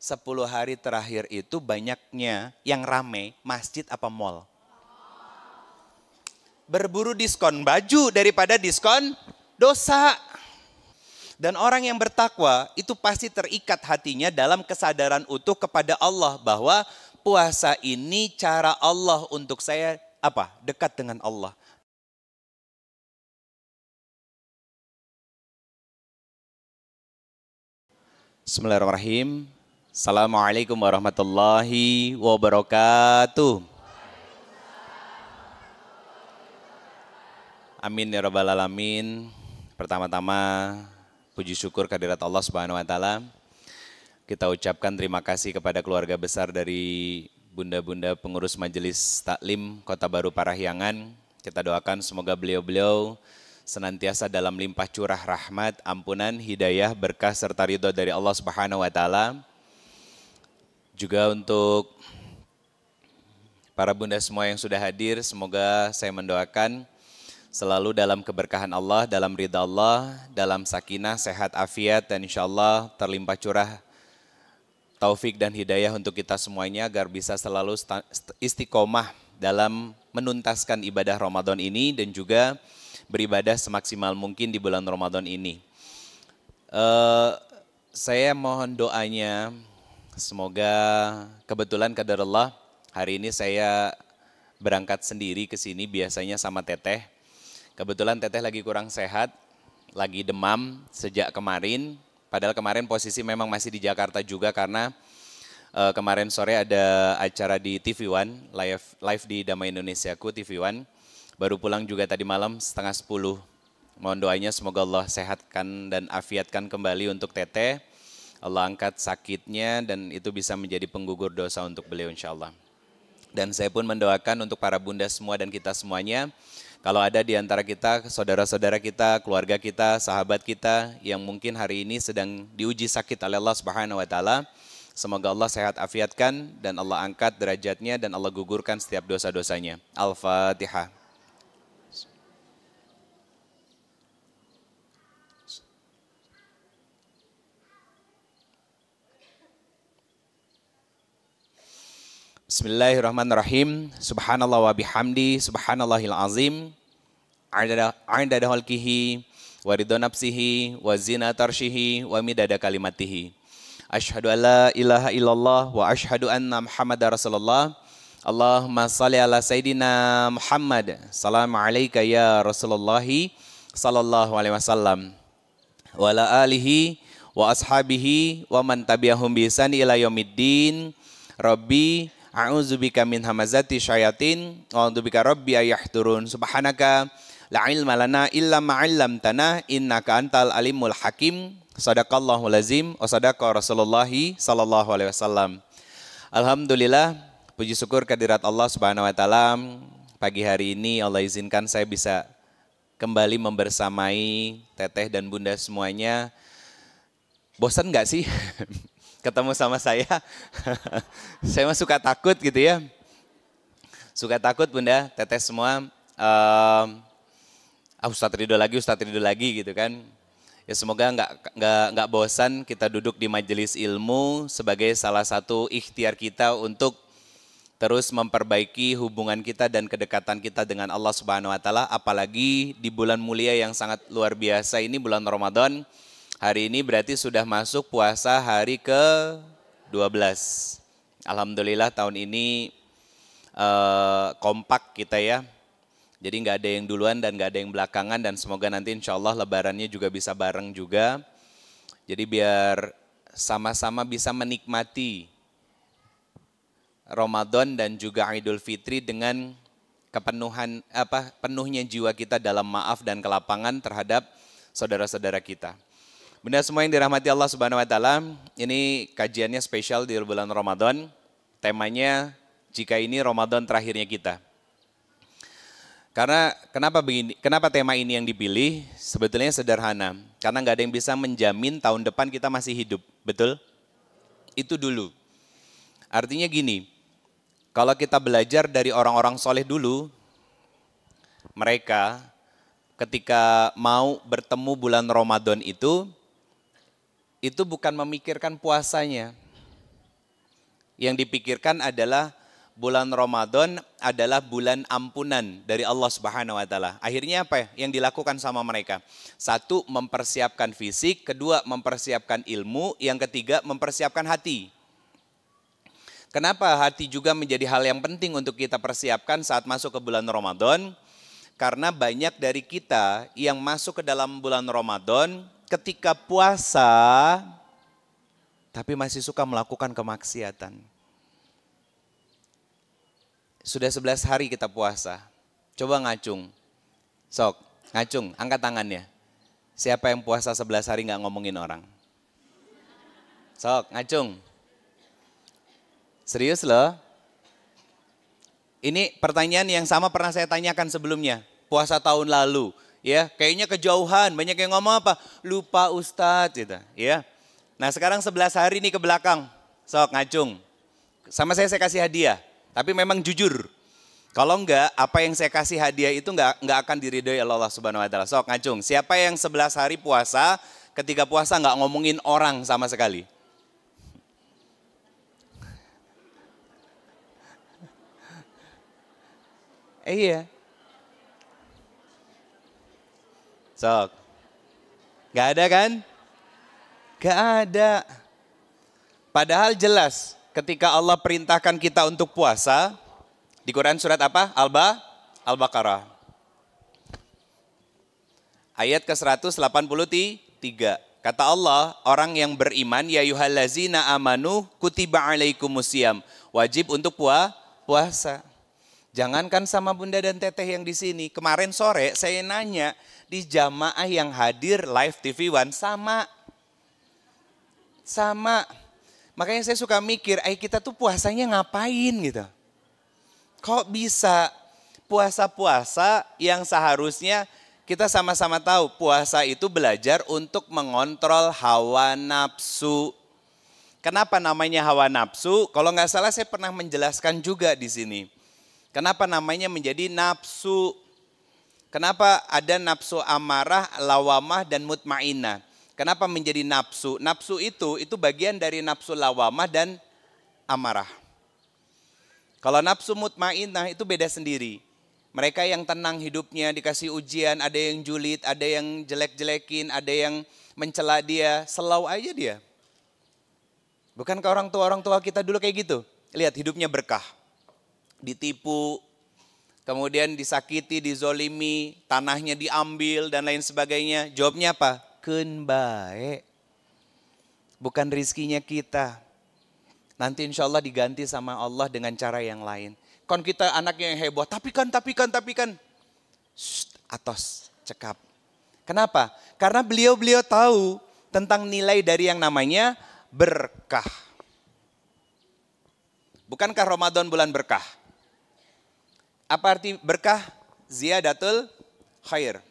10 hari terakhir itu banyaknya yang rame masjid apa mall? Berburu diskon baju daripada diskon dosa. Dan orang yang bertakwa itu pasti terikat hatinya dalam kesadaran utuh kepada Allah bahwa puasa ini cara Allah untuk saya apa? Dekat dengan Allah. Bismillahirrahmanirrahim. Assalamualaikum warahmatullahi wabarakatuh. Amin ya rabbal alamin. Pertama-tama puji syukur kehadirat Allah Subhanahu wa taala. Kita ucapkan terima kasih kepada keluarga besar dari bunda-bunda pengurus Majelis Taklim Kota Baru Parahyangan. Kita doakan semoga beliau-beliau senantiasa dalam limpah curah rahmat, ampunan, hidayah, berkah serta ridho dari Allah Subhanahu wa taala. Juga untuk para bunda semua yang sudah hadir, semoga saya mendoakan selalu dalam keberkahan Allah, dalam ridha Allah, dalam sakinah, sehat, afiat, dan insya Allah terlimpah curah taufik dan hidayah untuk kita semuanya agar bisa selalu istiqomah dalam menuntaskan ibadah Ramadan ini dan juga beribadah semaksimal mungkin di bulan Ramadan ini. Saya mohon doanya, semoga kebetulan qadarullah hari ini saya berangkat sendiri ke sini biasanya sama Teteh. Kebetulan Teteh lagi kurang sehat, lagi demam sejak kemarin. Padahal kemarin posisi memang masih di Jakarta juga karena kemarin sore ada acara di TV One, live di Damai Indonesiaku TV One. Baru pulang juga tadi malam 9:30. Mohon doanya semoga Allah sehatkan dan afiatkan kembali untuk Teteh. Allah angkat sakitnya dan itu bisa menjadi penggugur dosa untuk beliau insya Allah. Dan saya pun mendoakan untuk para bunda semua dan kita semuanya. Kalau ada di antara kita, saudara-saudara kita, keluarga kita, sahabat kita yang mungkin hari ini sedang diuji sakit oleh Allah Subhanahu wa taala, semoga Allah sehat afiatkan dan Allah angkat derajatnya dan Allah gugurkan setiap dosa-dosanya. Al-Fatihah. Bismillahirrahmanirrahim. Subhanallah wa bihamdi, subhanallahil azim. A'dada khalqihi, wa ridha nafsihi, wa zinata arsyihi, wa midada kalimatihi. Asyhadu an la ilaha illallah wa asyhadu anna Muhammadar Rasulullah. Allahumma shalli ala Sayyidina Muhammad. Salamu alayka ya Rasulullah sallallahu alaihi wasallam. Wa ala alihi wa ashabihi wa man tabi'ahum bi ihsan ila yaumiddin. Rabbi a'udzubika min hamazati syayatin wa a'udzubika rabbi ayahdurun. Subhanaka la ilma lana illa ma 'allamtana innaka antal alimul hakim. Shadaqallahul azim wa shadaqa Rasulullah sallallahu alaihi wasallam. Alhamdulillah, puji syukur kehadirat Allah Subhanahu wa taala. Pagi hari ini Allah izinkan saya bisa kembali membersamai Teteh dan Bunda semuanya. Bosan enggak sih ketemu sama saya? Saya mah suka takut gitu ya. Suka takut Bunda, Teteh semua. Ustadz Ridho lagi gitu kan. Ya semoga nggak bosan kita duduk di majelis ilmu sebagai salah satu ikhtiar kita untuk terus memperbaiki hubungan kita dan kedekatan kita dengan Allah Subhanahu wa taala, apalagi di bulan mulia yang sangat luar biasa ini, bulan Ramadan. Hari ini berarti sudah masuk puasa hari ke-12. Alhamdulillah tahun ini kompak kita ya. Jadi nggak ada yang duluan dan nggak ada yang belakangan dan semoga nanti insya Allah lebarannya juga bisa bareng juga. Jadi biar sama-sama bisa menikmati Ramadan dan juga Idul Fitri dengan penuhnya jiwa kita dalam maaf dan kelapangan terhadap saudara-saudara kita. Bunda semua yang dirahmati Allah Subhanahu wa taala, ini kajiannya spesial di bulan Ramadan. Temanya jika ini Ramadan terakhirnya kita. Karena kenapa tema ini yang dipilih? Sebetulnya sederhana. Karena nggak ada yang bisa menjamin tahun depan kita masih hidup, betul? Itu dulu. Artinya gini, kalau kita belajar dari orang-orang soleh dulu, mereka ketika mau bertemu bulan Ramadan itu bukan memikirkan puasanya. Yang dipikirkan adalah bulan Ramadan adalah bulan ampunan dari Allah Subhanahu wa taala. Akhirnya apa yang dilakukan sama mereka? Satu, mempersiapkan fisik, kedua mempersiapkan ilmu, yang ketiga mempersiapkan hati. Kenapa hati juga menjadi hal yang penting untuk kita persiapkan saat masuk ke bulan Ramadan? Karena banyak dari kita yang masuk ke dalam bulan Ramadan ketika puasa tapi masih suka melakukan kemaksiatan. Sudah 11 hari kita puasa. Coba ngacung. Sok, ngacung, angkat tangannya. Siapa yang puasa 11 hari gak ngomongin orang? Sok, ngacung. Serius loh. Ini pertanyaan yang sama pernah saya tanyakan sebelumnya. Puasa tahun lalu. Ya, kayaknya kejauhan. Banyak yang ngomong apa? Lupa Ustadz. Gitu, ya. Nah sekarang 11 hari ini ke belakang. Sok, ngacung. Sama saya kasih hadiah. Tapi memang jujur, kalau enggak, apa yang saya kasih hadiah itu enggak akan diridhoi Allah Subhanahu wa taala. Sok ngacung, siapa yang 11 hari puasa, ketika puasa enggak ngomongin orang sama sekali? Iya. Sok. Enggak ada kan? Enggak ada. Padahal jelas. Ketika Allah perintahkan kita untuk puasa, di Quran surat apa? Al-Baqarah. Ayat ke-183. Kata Allah, orang yang beriman, ya ayyuhallazina amanu kutiba alaikumusiyam. Wajib untuk puasa. Jangankan sama bunda dan teteh yang di sini. Kemarin sore saya nanya, di jamaah yang hadir live TV One sama. Makanya saya suka mikir, kita tuh puasanya ngapain gitu. Kok bisa puasa-puasa yang seharusnya kita sama-sama tahu puasa itu belajar untuk mengontrol hawa nafsu. Kenapa namanya hawa nafsu? Kalau nggak salah saya pernah menjelaskan juga di sini. Kenapa namanya menjadi nafsu? Kenapa ada nafsu amarah, lawamah, dan mutmainnah? Kenapa menjadi nafsu? Nafsu itu bagian dari nafsu lawamah dan amarah. Kalau nafsu mutmainnah itu beda sendiri. Mereka yang tenang hidupnya, dikasih ujian, ada yang julid, ada yang jelek-jelekin, ada yang mencela dia, selau aja dia. Bukankah orang tua kita dulu kayak gitu? Lihat hidupnya berkah. Ditipu, kemudian disakiti, dizolimi, tanahnya diambil dan lain sebagainya. Jawabnya apa? Keun bae. Bukan rizkinya kita. Nanti insya Allah diganti sama Allah dengan cara yang lain. Kon kita anaknya yang heboh, tapi kan. Atos, cekap. Kenapa? Karena beliau tahu tentang nilai dari yang namanya berkah. Bukankah Ramadan bulan berkah? Apa arti berkah? Ziyadatul khair.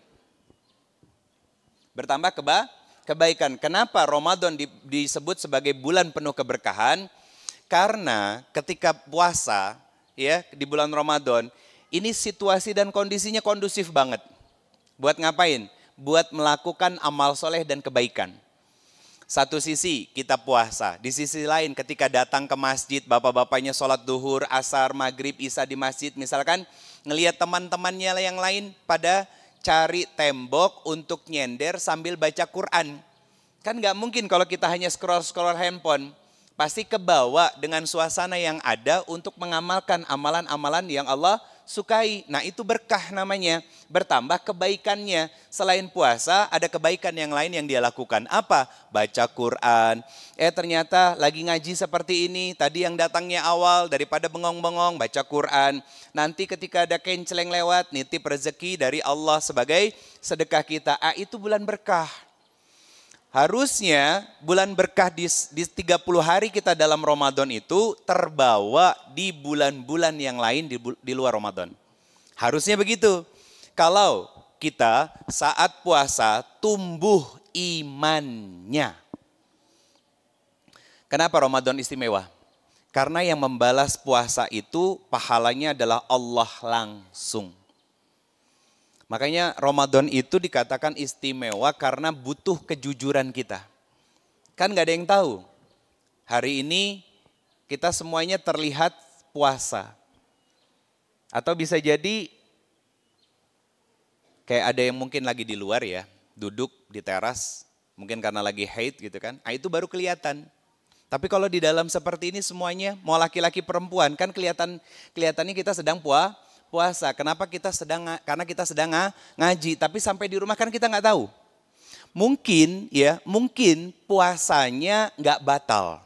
Bertambah kebaikan. Kenapa Ramadan disebut sebagai bulan penuh keberkahan? Karena ketika puasa ya di bulan Ramadan, ini situasi dan kondisinya kondusif banget. Buat ngapain? Buat melakukan amal soleh dan kebaikan. Satu sisi kita puasa, di sisi lain ketika datang ke masjid, bapak-bapaknya sholat duhur, asar, maghrib, isya di masjid, misalkan ngelihat teman-temannya yang lain pada cari tembok untuk nyender sambil baca Quran. Kan gak mungkin kalau kita hanya scroll handphone. Pasti kebawa dengan suasana yang ada untuk mengamalkan amalan-amalan yang Allah sukai. Nah itu berkah namanya. Bertambah kebaikannya. Selain puasa ada kebaikan yang lain yang dia lakukan. Apa? Baca Quran. Ternyata lagi ngaji seperti ini. Tadi yang datangnya awal daripada bengong-bengong baca Quran. Nanti ketika ada kenceleng lewat nitip rezeki dari Allah sebagai sedekah kita. Itu bulan berkah. Harusnya bulan berkah di 30 hari kita dalam Ramadan itu terbawa di bulan-bulan yang lain di luar Ramadan. Harusnya begitu. Kalau kita saat puasa tumbuh imannya. Kenapa Ramadan istimewa? Karena yang membalas puasa itu pahalanya adalah Allah langsung. Makanya Ramadan itu dikatakan istimewa karena butuh kejujuran kita. Kan gak ada yang tahu. Hari ini kita semuanya terlihat puasa. Atau bisa jadi kayak ada yang mungkin lagi di luar ya, duduk di teras, mungkin karena lagi haid gitu kan, itu baru kelihatan. Tapi kalau di dalam seperti ini semuanya, mau laki-laki perempuan, kan kelihatannya kita sedang puasa. Kenapa karena kita sedang ngaji, tapi sampai di rumah kan kita nggak tahu. Mungkin puasanya nggak batal.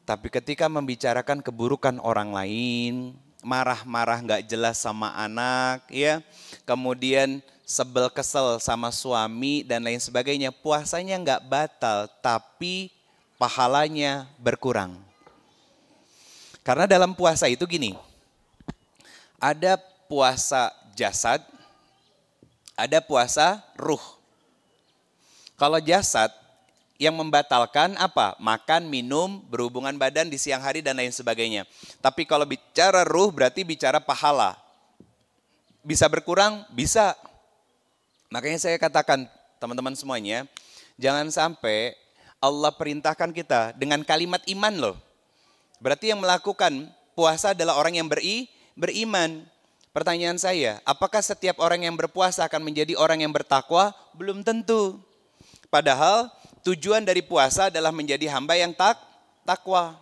Tapi ketika membicarakan keburukan orang lain, marah-marah nggak jelas sama anak, ya, kemudian sebel kesel sama suami dan lain sebagainya, puasanya nggak batal, tapi pahalanya berkurang. Karena dalam puasa itu gini, ada puasa jasad, ada puasa ruh. Kalau jasad yang membatalkan apa? Makan, minum, berhubungan badan di siang hari dan lain sebagainya. Tapi kalau bicara ruh berarti bicara pahala. Bisa berkurang? Bisa. Makanya saya katakan teman-teman semuanya, jangan sampai Allah perintahkan kita dengan kalimat iman loh. Berarti yang melakukan puasa adalah orang yang beriman. Pertanyaan saya, apakah setiap orang yang berpuasa akan menjadi orang yang bertakwa? Belum tentu. Padahal tujuan dari puasa adalah menjadi hamba yang takwa.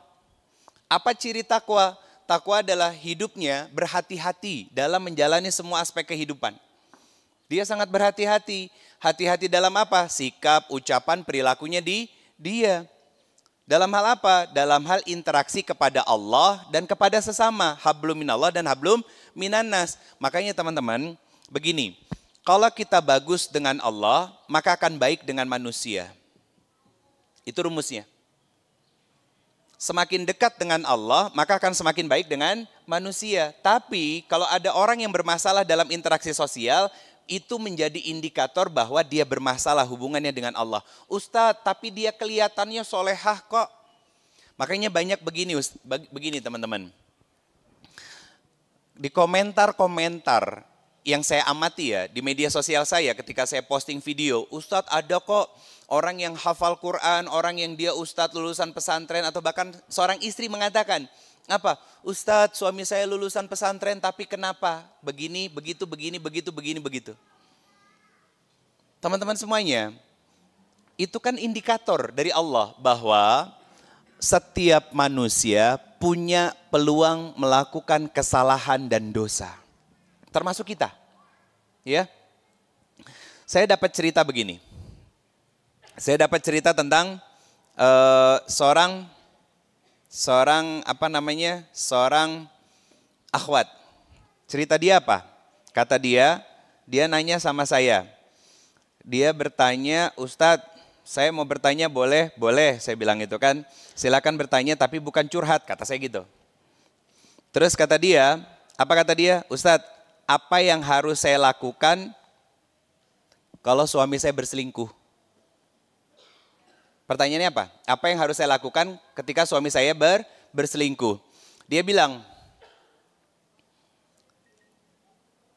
Apa ciri takwa? Takwa adalah hidupnya berhati-hati dalam menjalani semua aspek kehidupan. Dia sangat berhati-hati. Hati-hati dalam apa? Sikap, ucapan, perilakunya dia. Dalam hal apa? Dalam hal interaksi kepada Allah dan kepada sesama. Hablum minallah dan hablum minannas. Makanya teman-teman, begini. Kalau kita bagus dengan Allah, maka akan baik dengan manusia. Itu rumusnya. Semakin dekat dengan Allah, maka akan semakin baik dengan manusia. Tapi kalau ada orang yang bermasalah dalam interaksi sosial, itu menjadi indikator bahwa dia bermasalah hubungannya dengan Allah. Ustadz, tapi dia kelihatannya solehah kok. Makanya banyak begini teman-teman. Di komentar-komentar yang saya amati ya, di media sosial saya ketika saya posting video, Ustadz ada kok orang yang hafal Quran, orang yang dia ustadz lulusan pesantren, atau bahkan seorang istri mengatakan, apa? Ustadz, suami saya lulusan pesantren tapi kenapa? Begini, begitu. Teman-teman semuanya, itu kan indikator dari Allah bahwa setiap manusia punya peluang melakukan kesalahan dan dosa. Termasuk kita. Ya. Saya dapat cerita begini. Saya dapat cerita tentang seorang akhwat. Cerita dia apa? Kata dia nanya sama saya. Dia bertanya, Ustadz, saya mau bertanya boleh? Boleh, saya bilang itu kan. Silakan bertanya tapi bukan curhat, kata saya gitu. Terus kata dia, apa kata dia? Ustadz, apa yang harus saya lakukan kalau suami saya berselingkuh? Pertanyaannya apa? Apa yang harus saya lakukan ketika suami saya berselingkuh? Dia bilang,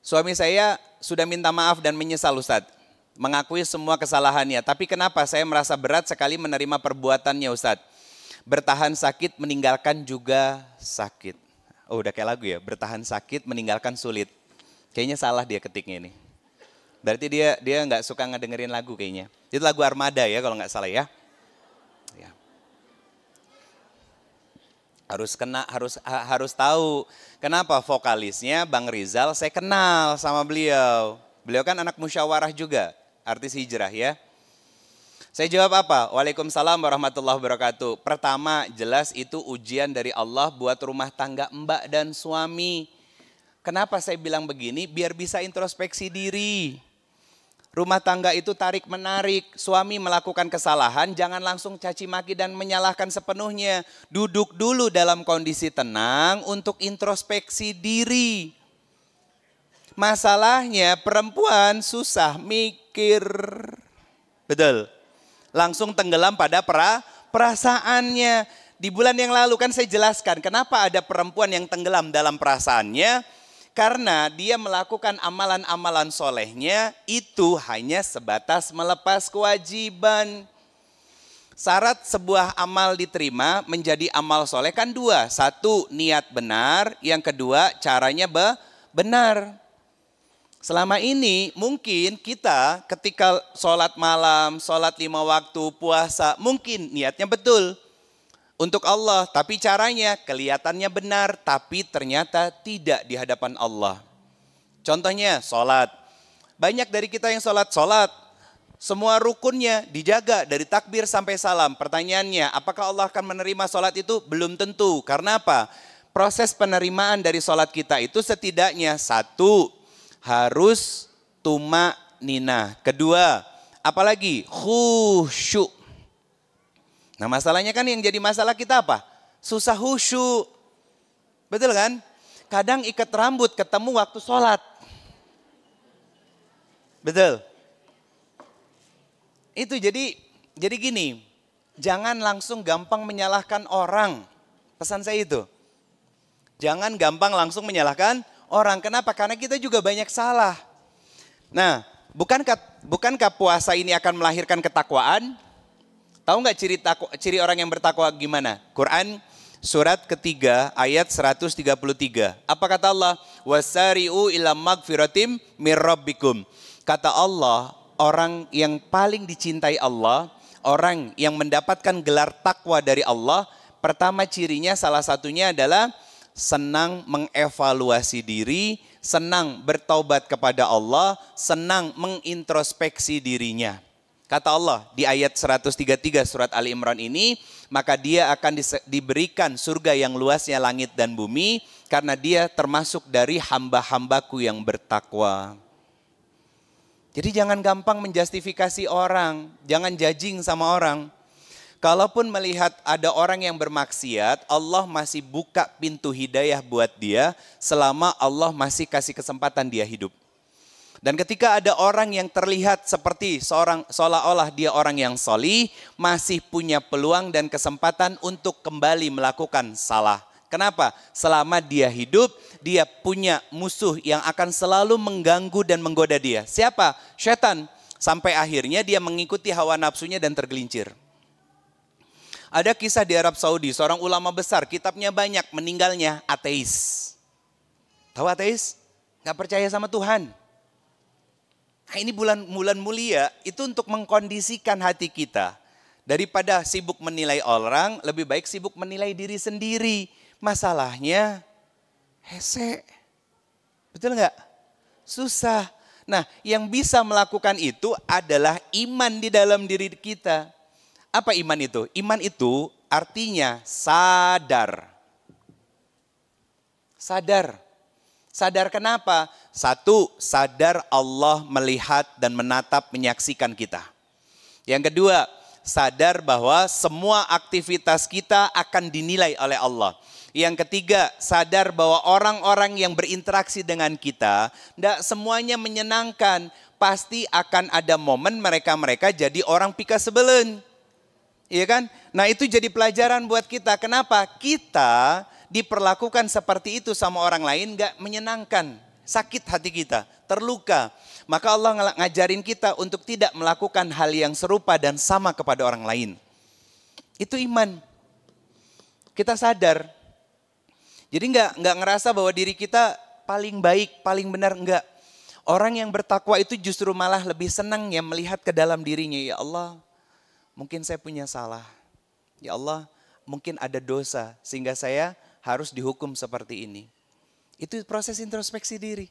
suami saya sudah minta maaf dan menyesal Ustadz. Mengakui semua kesalahannya. Tapi kenapa saya merasa berat sekali menerima perbuatannya Ustadz? Bertahan sakit, meninggalkan juga sakit. Oh udah kayak lagu ya, bertahan sakit, meninggalkan sulit. Kayaknya salah dia ketiknya ini. Berarti dia nggak suka ngedengerin lagu kayaknya. Itu lagu Armada ya kalau nggak salah ya. Harus tahu kenapa vokalisnya Bang Rizal saya kenal sama beliau. Beliau kan anak musyawarah juga, artis hijrah ya. Saya jawab apa? Waalaikumsalam warahmatullahi wabarakatuh. Pertama, jelas itu ujian dari Allah buat rumah tangga mbak dan suami. Kenapa saya bilang begini? Biar bisa introspeksi diri. Rumah tangga itu tarik menarik, suami melakukan kesalahan jangan langsung caci maki dan menyalahkan sepenuhnya. Duduk dulu dalam kondisi tenang untuk introspeksi diri. Masalahnya perempuan susah mikir. Betul. Langsung tenggelam pada perasaannya. Di bulan yang lalu kan saya jelaskan kenapa ada perempuan yang tenggelam dalam perasaannya. Karena dia melakukan amalan-amalan solehnya itu hanya sebatas melepas kewajiban. Syarat sebuah amal diterima menjadi amal soleh kan dua. Satu, niat benar. Yang kedua, caranya benar. Selama ini mungkin kita ketika sholat malam, sholat 5 waktu, puasa, mungkin niatnya betul untuk Allah. Tapi caranya kelihatannya benar, tapi ternyata tidak di hadapan Allah. Contohnya sholat. Banyak dari kita yang sholat, semua rukunnya dijaga dari takbir sampai salam. Pertanyaannya, apakah Allah akan menerima sholat itu? Belum tentu. Karena apa? Proses penerimaan dari sholat kita itu setidaknya satu, harus tumak-ninah. Kedua, apalagi? Khusyuk. Nah masalahnya kan yang jadi masalah kita apa? Susah khusyuk. Betul kan? Kadang ikat rambut ketemu waktu sholat. Betul. Itu jadi gini, jangan langsung gampang menyalahkan orang. Pesan saya itu. Jangan gampang langsung menyalahkan orang. Kenapa? Karena kita juga banyak salah. Nah, bukankah puasa ini akan melahirkan ketakwaan? Tahu nggak ciri orang yang bertakwa gimana? Quran surat ketiga ayat 133. Apa kata Allah? Wasari'u ila magfiratim mir rabbikum. Kata Allah, orang yang paling dicintai Allah, orang yang mendapatkan gelar takwa dari Allah, pertama cirinya salah satunya adalah senang mengevaluasi diri, senang bertaubat kepada Allah, senang mengintrospeksi dirinya. Kata Allah di ayat 133 surat Ali Imran ini, maka dia akan diberikan surga yang luasnya langit dan bumi, karena dia termasuk dari hamba-hambaku yang bertakwa. Jadi jangan gampang menjustifikasi orang, jangan judging sama orang. Kalaupun melihat ada orang yang bermaksiat, Allah masih buka pintu hidayah buat dia selama Allah masih kasih kesempatan dia hidup. Dan ketika ada orang yang terlihat seperti seolah-olah dia orang yang solih, masih punya peluang dan kesempatan untuk kembali melakukan salah. Kenapa? Selama dia hidup, dia punya musuh yang akan selalu mengganggu dan menggoda dia. Siapa? Setan. Sampai akhirnya dia mengikuti hawa nafsunya dan tergelincir. Ada kisah di Arab Saudi, seorang ulama besar, kitabnya banyak, meninggalnya ateis. Tahu ateis? Gak percaya sama Tuhan. Nah ini bulan mulia, itu untuk mengkondisikan hati kita. Daripada sibuk menilai orang, lebih baik sibuk menilai diri sendiri. Masalahnya hese. Betul nggak? Susah. Nah, yang bisa melakukan itu adalah iman di dalam diri kita. Apa iman itu? Iman itu artinya sadar. Sadar. Sadar kenapa? Satu, sadar Allah melihat dan menatap menyaksikan kita. Yang kedua, sadar bahwa semua aktivitas kita akan dinilai oleh Allah. Yang ketiga, sadar bahwa orang-orang yang berinteraksi dengan kita, tidak semuanya menyenangkan. Pasti akan ada momen mereka jadi orang pika sebelen. Iya kan? Nah itu jadi pelajaran buat kita. Kenapa? Kita diperlakukan seperti itu sama orang lain gak menyenangkan. Sakit hati kita, terluka. Maka Allah ngajarin kita untuk tidak melakukan hal yang serupa dan sama kepada orang lain. Itu iman. Kita sadar. Jadi nggak ngerasa bahwa diri kita paling baik, paling benar, enggak. Orang yang bertakwa itu justru malah lebih senang ya melihat ke dalam dirinya. Ya Allah, mungkin saya punya salah. Ya Allah, mungkin ada dosa sehingga saya harus dihukum seperti ini. Itu proses introspeksi diri.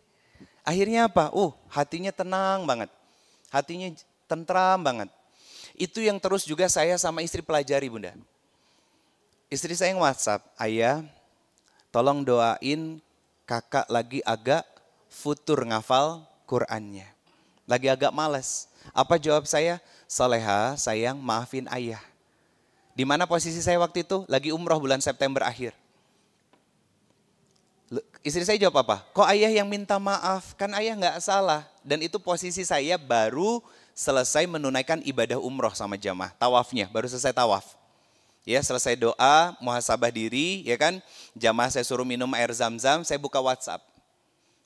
Akhirnya apa? Hatinya tenang banget. Hatinya tentram banget. Itu yang terus juga saya sama istri pelajari, Bunda. Istri saya yang WhatsApp, ayah, tolong doain kakak lagi agak futur ngafal Qur'annya. Lagi agak malas. Apa jawab saya? Soleha, sayang, maafin ayah. Di mana posisi saya waktu itu? Lagi umroh bulan September akhir. Istri saya jawab apa? Kok ayah yang minta maaf? Kan ayah nggak salah. Dan itu posisi saya baru selesai menunaikan ibadah umroh sama jamaah. Tawafnya, baru selesai tawaf. Ya, selesai doa, muhasabah diri, ya kan. Jamaah saya suruh minum air zam-zam, saya buka WhatsApp.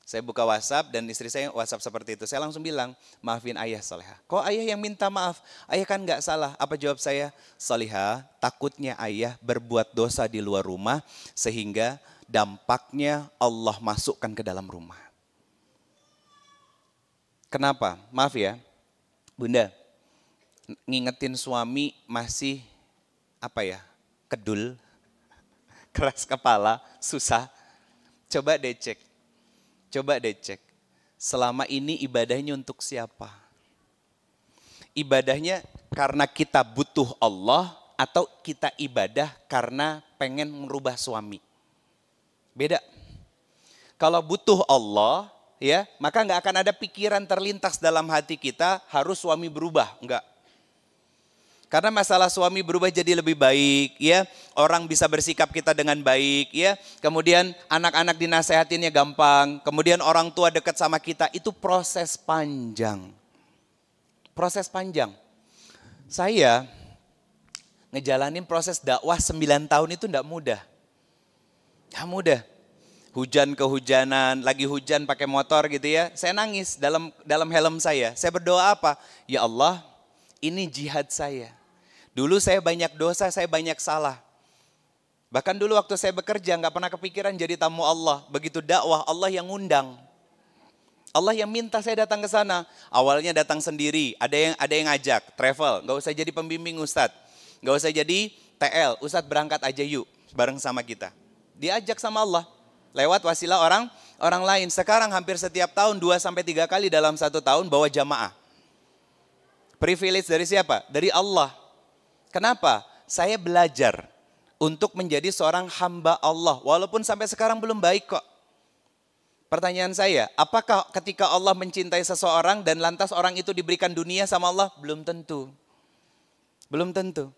Saya buka WhatsApp dan istri saya WhatsApp seperti itu. Saya langsung bilang, maafin ayah Solihah. Kok ayah yang minta maaf? Ayah kan nggak salah. Apa jawab saya? Solihah, takutnya ayah berbuat dosa di luar rumah sehingga dampaknya Allah masukkan ke dalam rumah. Kenapa? Maaf ya, Bunda. Ngingetin suami masih kedul, keras kepala, susah. Coba deh cek, selama ini ibadahnya untuk siapa? Ibadahnya karena kita butuh Allah atau kita ibadah karena pengen merubah suami? Beda. Kalau butuh Allah, ya, maka nggak akan ada pikiran terlintas dalam hati kita harus suami berubah, enggak. Karena masalah suami berubah jadi lebih baik, ya. Orang bisa bersikap kita dengan baik, ya. Kemudian anak-anak dinasehatinnya gampang. Kemudian orang tua dekat sama kita, itu proses panjang. Proses panjang. Saya ngejalanin proses dakwah 9 tahun itu enggak mudah. Enggak mudah. Hujan kehujanan, lagi hujan pakai motor gitu ya. Saya nangis dalam helm saya. Saya berdoa apa? Ya Allah, ini jihad saya. Dulu saya banyak dosa, saya banyak salah. Bahkan dulu waktu saya bekerja nggak pernah kepikiran jadi tamu Allah. Begitu dakwah, Allah yang ngundang. Allah yang minta saya datang ke sana. Awalnya datang sendiri, ada yang ngajak, travel. Nggak usah jadi pembimbing Ustadz. Nggak usah jadi TL, Ustadz berangkat aja yuk bareng sama kita. Diajak sama Allah. Lewat wasilah orang lain. Sekarang hampir setiap tahun 2-3 kali dalam 1 tahun bawa jamaah. Privilege dari siapa? Dari Allah. Kenapa? Saya belajar untuk menjadi seorang hamba Allah. Walaupun sampai sekarang belum baik kok. Pertanyaan saya, apakah ketika Allah mencintai seseorang dan lantas orang itu diberikan dunia sama Allah? Belum tentu. Belum tentu.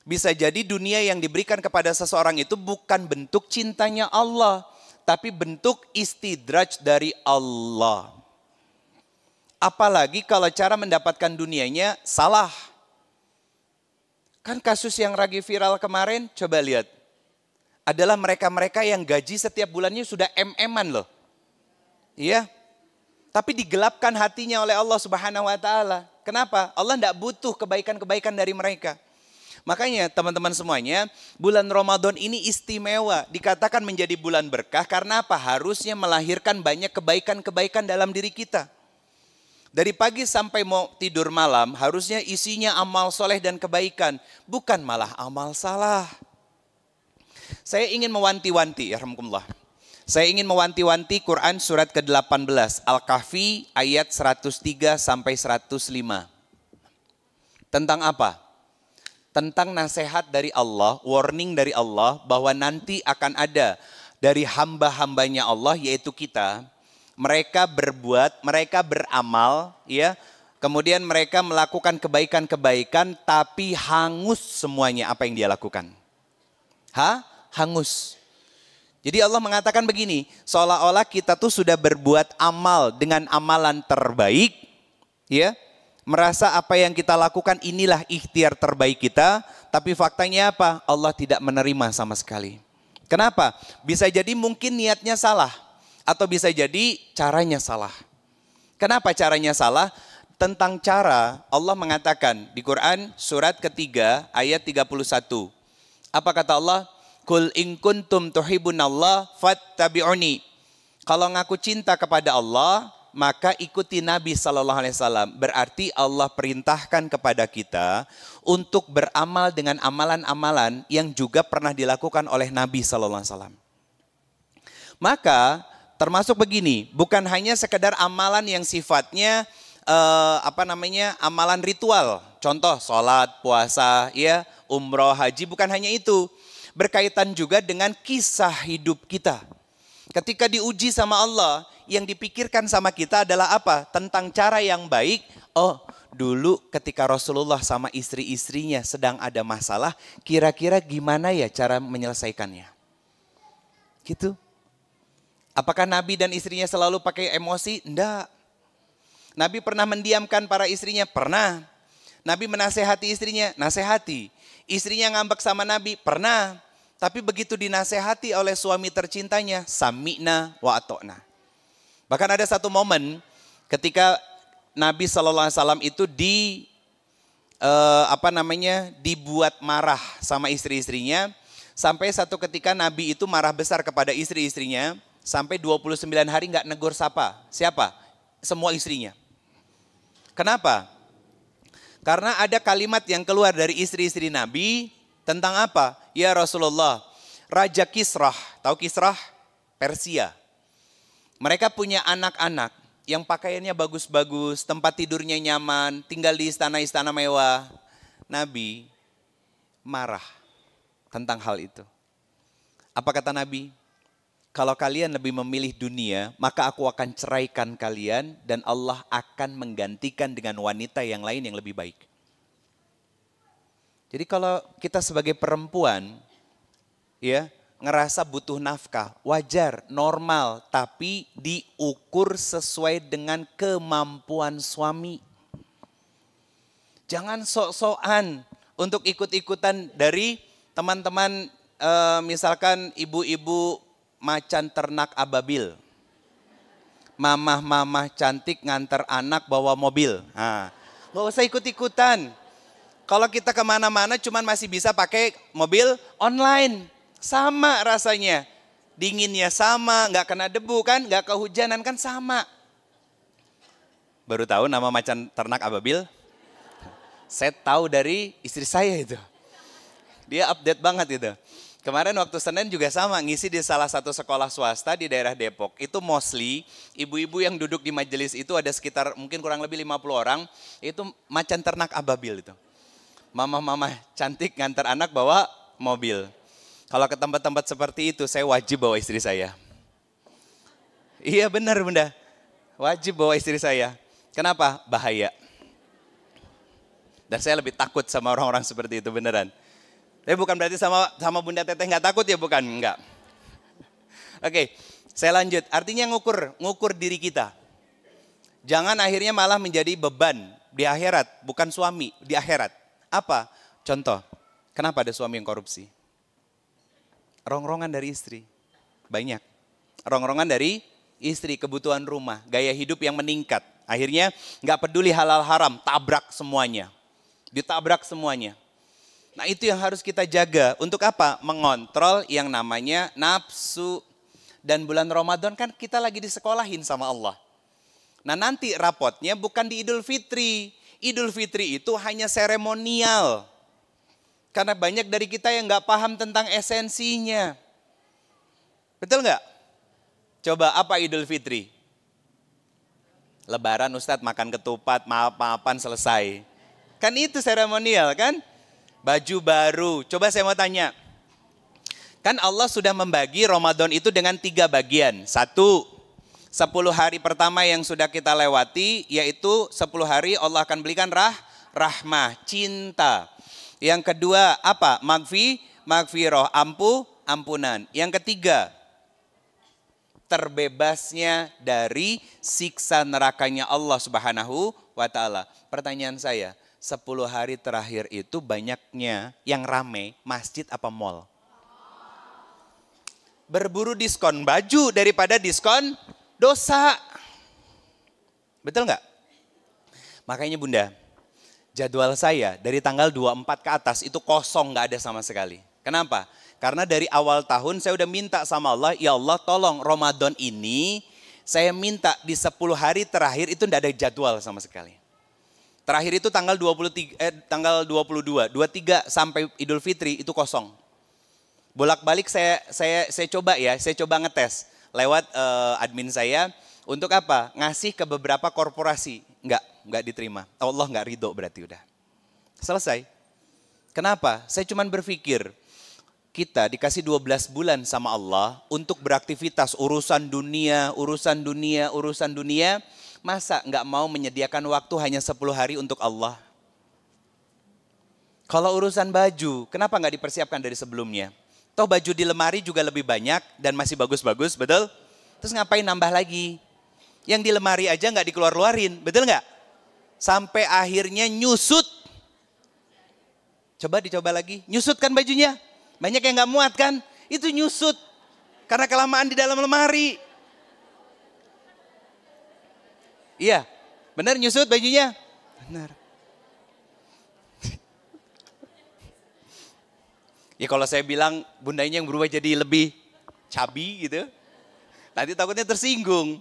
Bisa jadi dunia yang diberikan kepada seseorang itu bukan bentuk cintanya Allah. Tapi bentuk istidraj dari Allah. Apalagi kalau cara mendapatkan dunianya salah. Kan kasus yang lagi viral kemarin, coba lihat. Adalah mereka-mereka yang gaji setiap bulannya sudah MM-an loh. Iya. Tapi digelapkan hatinya oleh Allah Subhanahu wa taala. Kenapa? Allah tidak butuh kebaikan-kebaikan dari mereka. Makanya teman-teman semuanya, bulan Ramadan ini istimewa. Dikatakan menjadi bulan berkah karena apa? Harusnya melahirkan banyak kebaikan-kebaikan dalam diri kita. Dari pagi sampai mau tidur malam harusnya isinya amal soleh dan kebaikan. Bukan malah amal salah. Saya ingin mewanti-wanti, ya rahmatullah. Saya ingin mewanti-wanti Quran surat ke-18. Al-Kahfi ayat 103 sampai 105. Tentang apa? Tentang nasihat dari Allah, warning dari Allah bahwa nanti akan ada dari hamba-hambanya Allah yaitu kita. Mereka berbuat, mereka beramal, ya. Kemudian mereka melakukan kebaikan-kebaikan, tapi hangus semuanya apa yang dia lakukan. Hangus. Jadi Allah mengatakan begini, seolah-olah kita tuh sudah berbuat amal dengan amalan terbaik, ya. Merasa apa yang kita lakukan inilah ikhtiar terbaik kita, tapi faktanya apa? Allah tidak menerima sama sekali. Kenapa? Bisa jadi mungkin niatnya salah. Atau bisa jadi caranya salah. Kenapa caranya salah? Tentang cara Allah mengatakan di Quran surat ketiga ayat 31. Apa kata Allah? Kul in kuntum tuhibbunallah fattabi'uni. Kalau ngaku cinta kepada Allah, maka ikuti Nabi SAW. Berarti Allah perintahkan kepada kita untuk beramal dengan amalan-amalan yang juga pernah dilakukan oleh Nabi SAW. Maka termasuk begini, bukan hanya sekedar amalan yang sifatnya amalan ritual. Contoh sholat, puasa, ya, umroh, haji, bukan hanya itu. Berkaitan juga dengan kisah hidup kita. Ketika diuji sama Allah, yang dipikirkan sama kita adalah apa? Tentang cara yang baik. Oh, dulu ketika Rasulullah sama istri-istrinya sedang ada masalah, kira-kira gimana ya cara menyelesaikannya? Gitu. Apakah Nabi dan istrinya selalu pakai emosi? Enggak. Nabi pernah mendiamkan para istrinya? Pernah. Nabi menasehati istrinya? Nasehati. Istrinya ngambek sama Nabi? Pernah. Tapi begitu dinasehati oleh suami tercintanya, sami'na wa atokna. Bahkan ada satu momen ketika Nabi SAW itu dibuat marah sama istri-istrinya. Sampai satu ketika Nabi itu marah besar kepada istri-istrinya. Sampai 29 hari nggak negur sapa. Siapa? Semua istrinya. Kenapa? Karena ada kalimat yang keluar dari istri-istri Nabi tentang apa? Ya Rasulullah, Raja Kisrah, tahu Kisrah? Persia. Mereka punya anak-anak yang pakaiannya bagus-bagus, tempat tidurnya nyaman, tinggal di istana-istana mewah. Nabi marah tentang hal itu. Apa kata Nabi? Kalau kalian lebih memilih dunia, maka aku akan ceraikan kalian dan Allah akan menggantikan dengan wanita yang lain yang lebih baik. Jadi kalau kita sebagai perempuan, ya, ngerasa butuh nafkah, wajar, normal, tapi diukur sesuai dengan kemampuan suami. Jangan sok-sokan untuk ikut-ikutan dari teman-teman, misalkan ibu-ibu macan ternak ababil. Mamah-mamah cantik nganter anak bawa mobil. Nah, gak usah ikut-ikutan. Kalau kita kemana-mana cuman masih bisa pakai mobil online. Sama rasanya, dinginnya sama, nggak kena debu kan, nggak kehujanan kan sama. Baru tahu nama macan ternak ababil? Saya tahu dari istri saya itu. Dia update banget itu. Kemarin waktu Senin juga sama, ngisi di salah satu sekolah swasta di daerah Depok. Itu mostly ibu-ibu yang duduk di majelis itu ada sekitar mungkin kurang lebih 50 orang. Itu macan ternak ababil itu. Mama-mama cantik ngantar anak bawa mobil. Kalau ke tempat-tempat seperti itu, saya wajib bawa istri saya. Iya benar Bunda, wajib bawa istri saya. Kenapa? Bahaya. Dan saya lebih takut sama orang-orang seperti itu beneran. Tapi bukan berarti sama Bunda Teteh nggak takut ya, bukan? Enggak. Oke, saya lanjut. Artinya ngukur diri kita. Jangan akhirnya malah menjadi beban di akhirat, bukan suami di akhirat. Apa? Contoh, kenapa ada suami yang korupsi? Rongrongan dari istri, banyak. Rongrongan dari istri, kebutuhan rumah, gaya hidup yang meningkat. Akhirnya nggak peduli halal haram, tabrak semuanya. Ditabrak semuanya. Nah itu yang harus kita jaga. Untuk apa? Mengontrol yang namanya nafsu. Dan bulan Ramadan kan kita lagi disekolahin sama Allah. Nah nanti rapotnya bukan di Idul Fitri. Idul Fitri itu hanya seremonial. Karena banyak dari kita yang nggak paham tentang esensinya. Betul nggak? Coba apa Idul Fitri? Lebaran Ustadz makan ketupat, maaf-maafan selesai. Kan itu seremonial kan? Baju baru. Coba saya mau tanya. Kan Allah sudah membagi Ramadan itu dengan 3 bagian. 1, 10 hari pertama yang sudah kita lewati, yaitu 10 hari Allah akan berikan rahmah, cinta. Yang kedua apa? Magfirah, ampunan. Yang ketiga, terbebasnya dari siksa nerakanya Allah Subhanahu wa Ta'ala. Pertanyaan saya, 10 hari terakhir itu banyaknya yang rame masjid apa mall? Berburu diskon baju daripada diskon dosa. Betul nggak? Makanya Bunda, jadwal saya dari tanggal 24 ke atas itu kosong, nggak ada sama sekali. Kenapa? Karena dari awal tahun saya udah minta sama Allah, ya Allah tolong Ramadan ini saya minta di 10 hari terakhir itu nggak ada jadwal sama sekali. Terakhir itu tanggal 22, 23 sampai Idul Fitri itu kosong. Bolak-balik saya coba ya, saya coba ngetes lewat admin saya untuk apa? Ngasih ke beberapa korporasi. Enggak diterima. Allah enggak ridho berarti udah. Selesai. Kenapa? Saya cuman berpikir, kita dikasih 12 bulan sama Allah untuk beraktivitas urusan dunia, masa enggak mau menyediakan waktu hanya 10 hari untuk Allah? Kalau urusan baju, kenapa enggak dipersiapkan dari sebelumnya? Toh baju di lemari juga lebih banyak dan masih bagus-bagus, betul? Terus ngapain nambah lagi? Yang di lemari aja enggak dikeluar-luarin, betul enggak? Sampai akhirnya nyusut. Coba dicoba lagi, nyusut kan bajunya? Banyak yang gak muat kan? Itu nyusut. Karena kelamaan di dalam lemari. Iya, benar nyusut bajunya? Benar. Ya kalau saya bilang bundanya yang berubah jadi lebih cabi gitu, nanti takutnya tersinggung.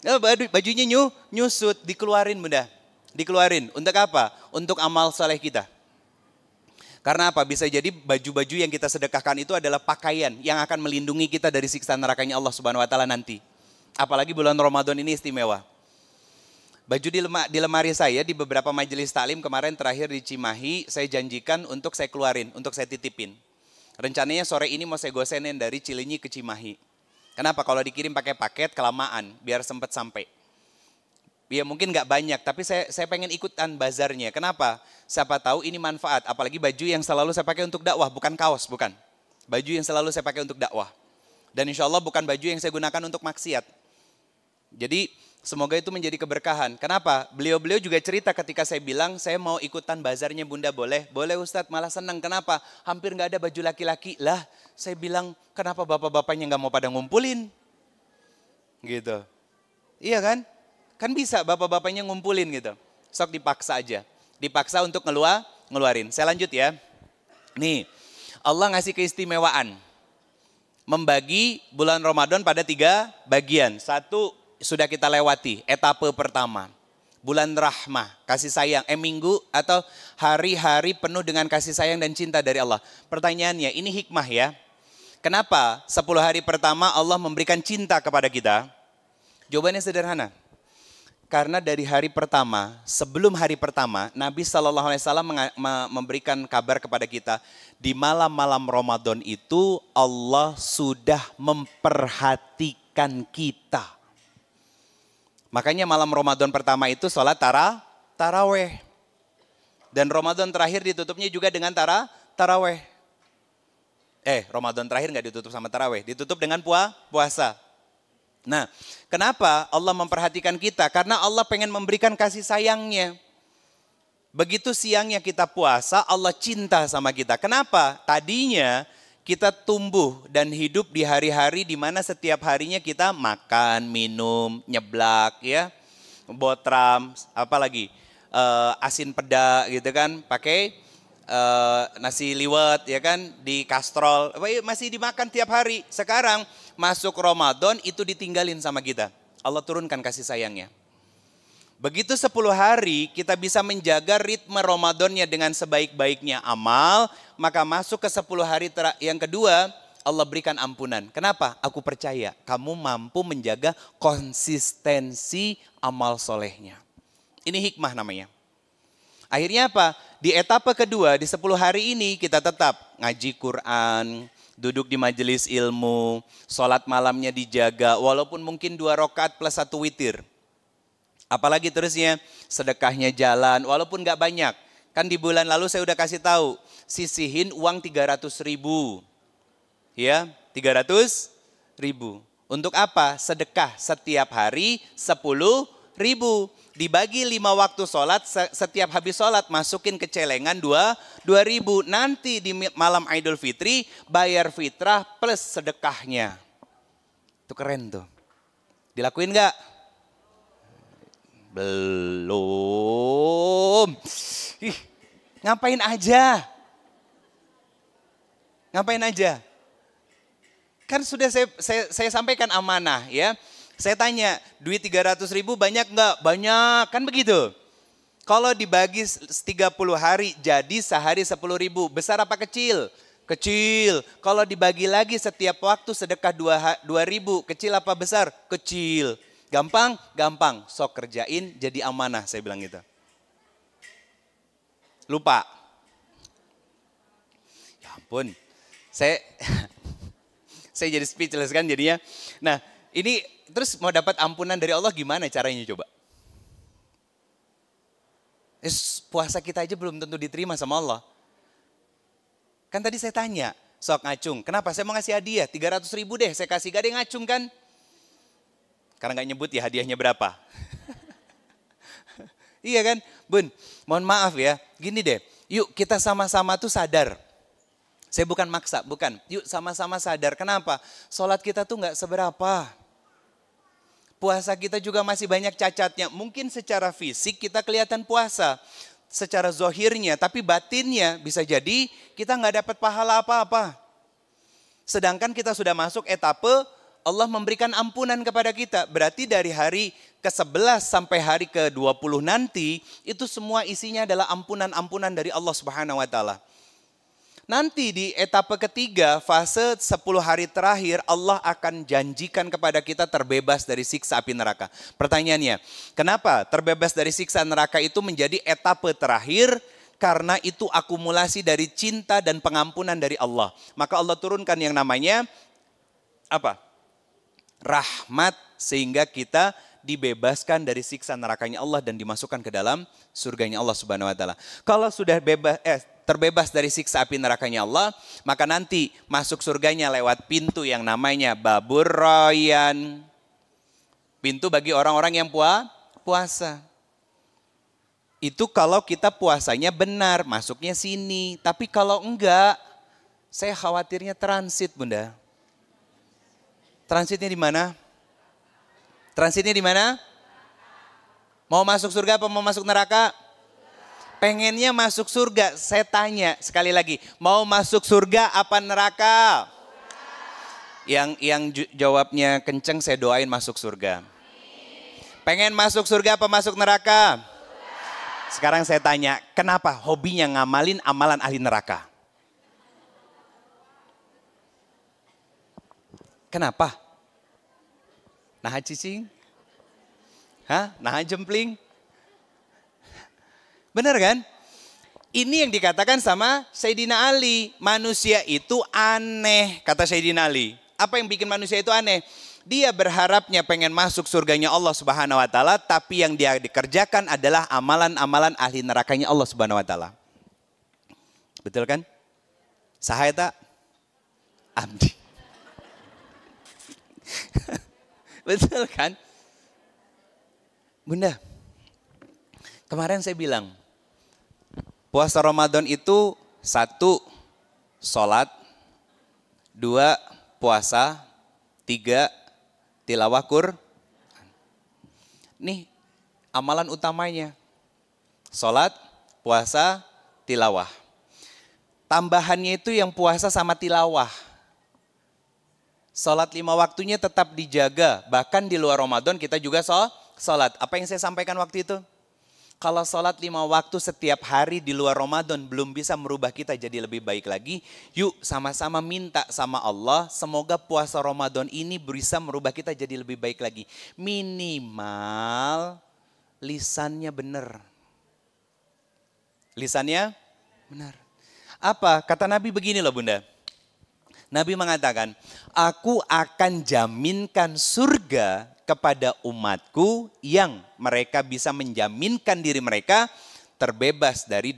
Ya, bajunya nyusut, dikeluarin bunda. Dikeluarin, untuk apa? Untuk amal soleh kita. Karena apa? Bisa jadi baju-baju yang kita sedekahkan itu adalah pakaian yang akan melindungi kita dari siksa nerakanya Allah Subhanahu wa taala nanti. Apalagi bulan Ramadan ini istimewa. Baju di lemari saya di beberapa majelis taklim kemarin terakhir di Cimahi, saya janjikan untuk saya keluarin, untuk saya titipin. Rencananya sore ini mau saya gosenin dari Cilenyi ke Cimahi. Kenapa? Kalau dikirim pakai paket kelamaan, biar sempat sampai. Ya mungkin nggak banyak, tapi saya pengen ikutan bazarnya. Kenapa? Siapa tahu ini manfaat, apalagi baju yang selalu saya pakai untuk dakwah, bukan kaos, bukan. Baju yang selalu saya pakai untuk dakwah. Dan insya Allah bukan baju yang saya gunakan untuk maksiat. Jadi semoga itu menjadi keberkahan. Kenapa? Beliau-beliau juga cerita ketika saya bilang saya mau ikutan bazarnya bunda, boleh? Boleh Ustadz, malah senang. Kenapa? Hampir nggak ada baju laki-laki. Lah saya bilang kenapa bapak-bapaknya nggak mau pada ngumpulin? Gitu. Iya kan? Kan bisa bapak-bapaknya ngumpulin gitu. Sok dipaksa aja. Dipaksa untuk ngeluarin. Saya lanjut ya. Nih, Allah ngasih keistimewaan. Membagi bulan Ramadan pada 3 bagian. 1 sudah kita lewati, etapa pertama. Bulan rahmah, kasih sayang. Minggu atau hari-hari penuh dengan kasih sayang dan cinta dari Allah. Pertanyaannya, ini hikmah ya. Kenapa 10 hari pertama Allah memberikan cinta kepada kita? Jawabannya sederhana. Karena dari hari pertama, sebelum hari pertama, Nabi SAW memberikan kabar kepada kita, di malam-malam Ramadan itu Allah sudah memperhatikan kita. Makanya malam Ramadan pertama itu sholat taraweh. Dan Ramadan terakhir ditutupnya juga dengan taraweh. Ramadan terakhir nggak ditutup sama taraweh, ditutup dengan puasa. Nah, kenapa Allah memperhatikan kita? Karena Allah pengen memberikan kasih sayangnya. Begitu siangnya kita puasa, Allah cinta sama kita. Kenapa? Tadinya kita tumbuh dan hidup di hari-hari di mana setiap harinya kita makan, minum, nyeblak, ya, botram, apalagi asin peda gitu kan, pakai nasi liwet ya kan, di kastrol, masih dimakan tiap hari. Sekarang masuk Ramadan itu ditinggalin sama kita. Allah turunkan kasih sayangnya. Begitu 10 hari kita bisa menjaga ritme Ramadannya dengan sebaik-baiknya amal, maka masuk ke 10 hari yang kedua Allah berikan ampunan. Kenapa? Aku percaya kamu mampu menjaga konsistensi amal solehnya. Ini hikmah namanya. Akhirnya apa? Di etapa kedua, di 10 hari ini kita tetap ngaji Quran, duduk di majelis ilmu, sholat malamnya dijaga, walaupun mungkin 2 rakaat plus 1 witir. Apalagi terusnya, sedekahnya jalan, walaupun gak banyak. Kan di bulan lalu saya udah kasih tahu, sisihin uang 300.000. Ya, 300.000. Untuk apa? Sedekah setiap hari 10.000. Dibagi 5 waktu sholat, setiap habis sholat masukin ke celengan 2.000. Nanti di malam Idul Fitri bayar fitrah plus sedekahnya. Itu keren tuh. Dilakuin gak? Belum. Ngapain aja? Ngapain aja? Kan sudah saya sampaikan amanah ya. Saya tanya, duit 300.000 banyak enggak? Banyak, kan begitu. Kalau dibagi 30 hari jadi sehari 10.000, besar apa kecil? Kecil. Kalau dibagi lagi setiap waktu sedekah 2.000, kecil apa besar? Kecil. Gampang? Gampang. Sok kerjain jadi amanah, saya bilang gitu. Lupa. Ya ampun, saya jadi speechless kan jadinya. Nah ini terus mau dapat ampunan dari Allah gimana caranya coba? Puasa kita aja belum tentu diterima sama Allah. Kan tadi saya tanya, sok ngacung. Kenapa? Saya mau ngasih hadiah, 300.000 deh saya kasih, gak ada yang ngacung kan? Karena gak nyebut ya hadiahnya berapa. Iya kan? Bun, mohon maaf ya, gini deh. Yuk kita sama-sama tuh sadar. Saya bukan maksa, bukan. Yuk sama-sama sadar. Kenapa? Sholat kita tuh gak seberapa. Puasa kita juga masih banyak cacatnya. Mungkin secara fisik kita kelihatan puasa, secara zohirnya, tapi batinnya bisa jadi kita nggak dapat pahala apa-apa. Sedangkan kita sudah masuk etape Allah memberikan ampunan kepada kita. Berarti dari hari ke-11 sampai hari ke-20 nanti, itu semua isinya adalah ampunan-ampunan dari Allah Subhanahu wa Ta'ala. Nanti di etapa ketiga, fase 10 hari terakhir, Allah akan janjikan kepada kita terbebas dari siksa api neraka. Pertanyaannya, kenapa terbebas dari siksa neraka itu menjadi etapa terakhir? Karena itu akumulasi dari cinta dan pengampunan dari Allah. Maka Allah turunkan yang namanya apa? Rahmat, sehingga kita dibebaskan dari siksa nerakanya Allah dan dimasukkan ke dalam surganya Allah Subhanahu wa Ta'ala. Kalau sudah terbebas dari siksa api nerakanya Allah, maka nanti masuk surganya lewat pintu yang namanya Babur Rayyan. Pintu bagi orang-orang yang puasa. Itu kalau kita puasanya benar, masuknya sini. Tapi kalau enggak, saya khawatirnya transit, Bunda. Transitnya di mana? Transitnya di mana? Mau masuk surga apa mau masuk neraka? Pengennya masuk surga. Saya tanya sekali lagi, mau masuk surga apa neraka? Yang jawabnya kenceng, saya doain masuk surga. Pengen masuk surga apa masuk neraka? Sekarang saya tanya, kenapa hobinya ngamalin amalan ahli neraka? Kenapa? Nah cicing? Hah? Nah jempling? Benar kan? Ini yang dikatakan sama Sayyidina Ali. Manusia itu aneh, kata Sayyidina Ali. Apa yang bikin manusia itu aneh? Dia berharapnya pengen masuk surganya Allah Subhanahu wa Ta'ala, tapi yang dia dikerjakan adalah amalan-amalan ahli nerakanya Allah Subhanahu wa Ta'ala. Betul kan? Sahaya tak? Abdi. Betul kan? Bunda, kemarin saya bilang, puasa Ramadan itu 1, sholat, 2, puasa, 3, tilawah Qur'an. Nih amalan utamanya, sholat, puasa, tilawah. Tambahannya itu yang puasa sama tilawah. Sholat 5 waktunya tetap dijaga, bahkan di luar Ramadan kita juga sholat. Apa yang saya sampaikan waktu itu? Kalau sholat 5 waktu setiap hari di luar Ramadan belum bisa merubah kita jadi lebih baik lagi, yuk sama-sama minta sama Allah, semoga puasa Ramadan ini bisa merubah kita jadi lebih baik lagi. Minimal lisannya benar. Lisannya benar. Apa? Kata Nabi begini loh Bunda. Nabi mengatakan, aku akan jaminkan surga kepada umatku yang mereka bisa menjaminkan diri mereka terbebas dari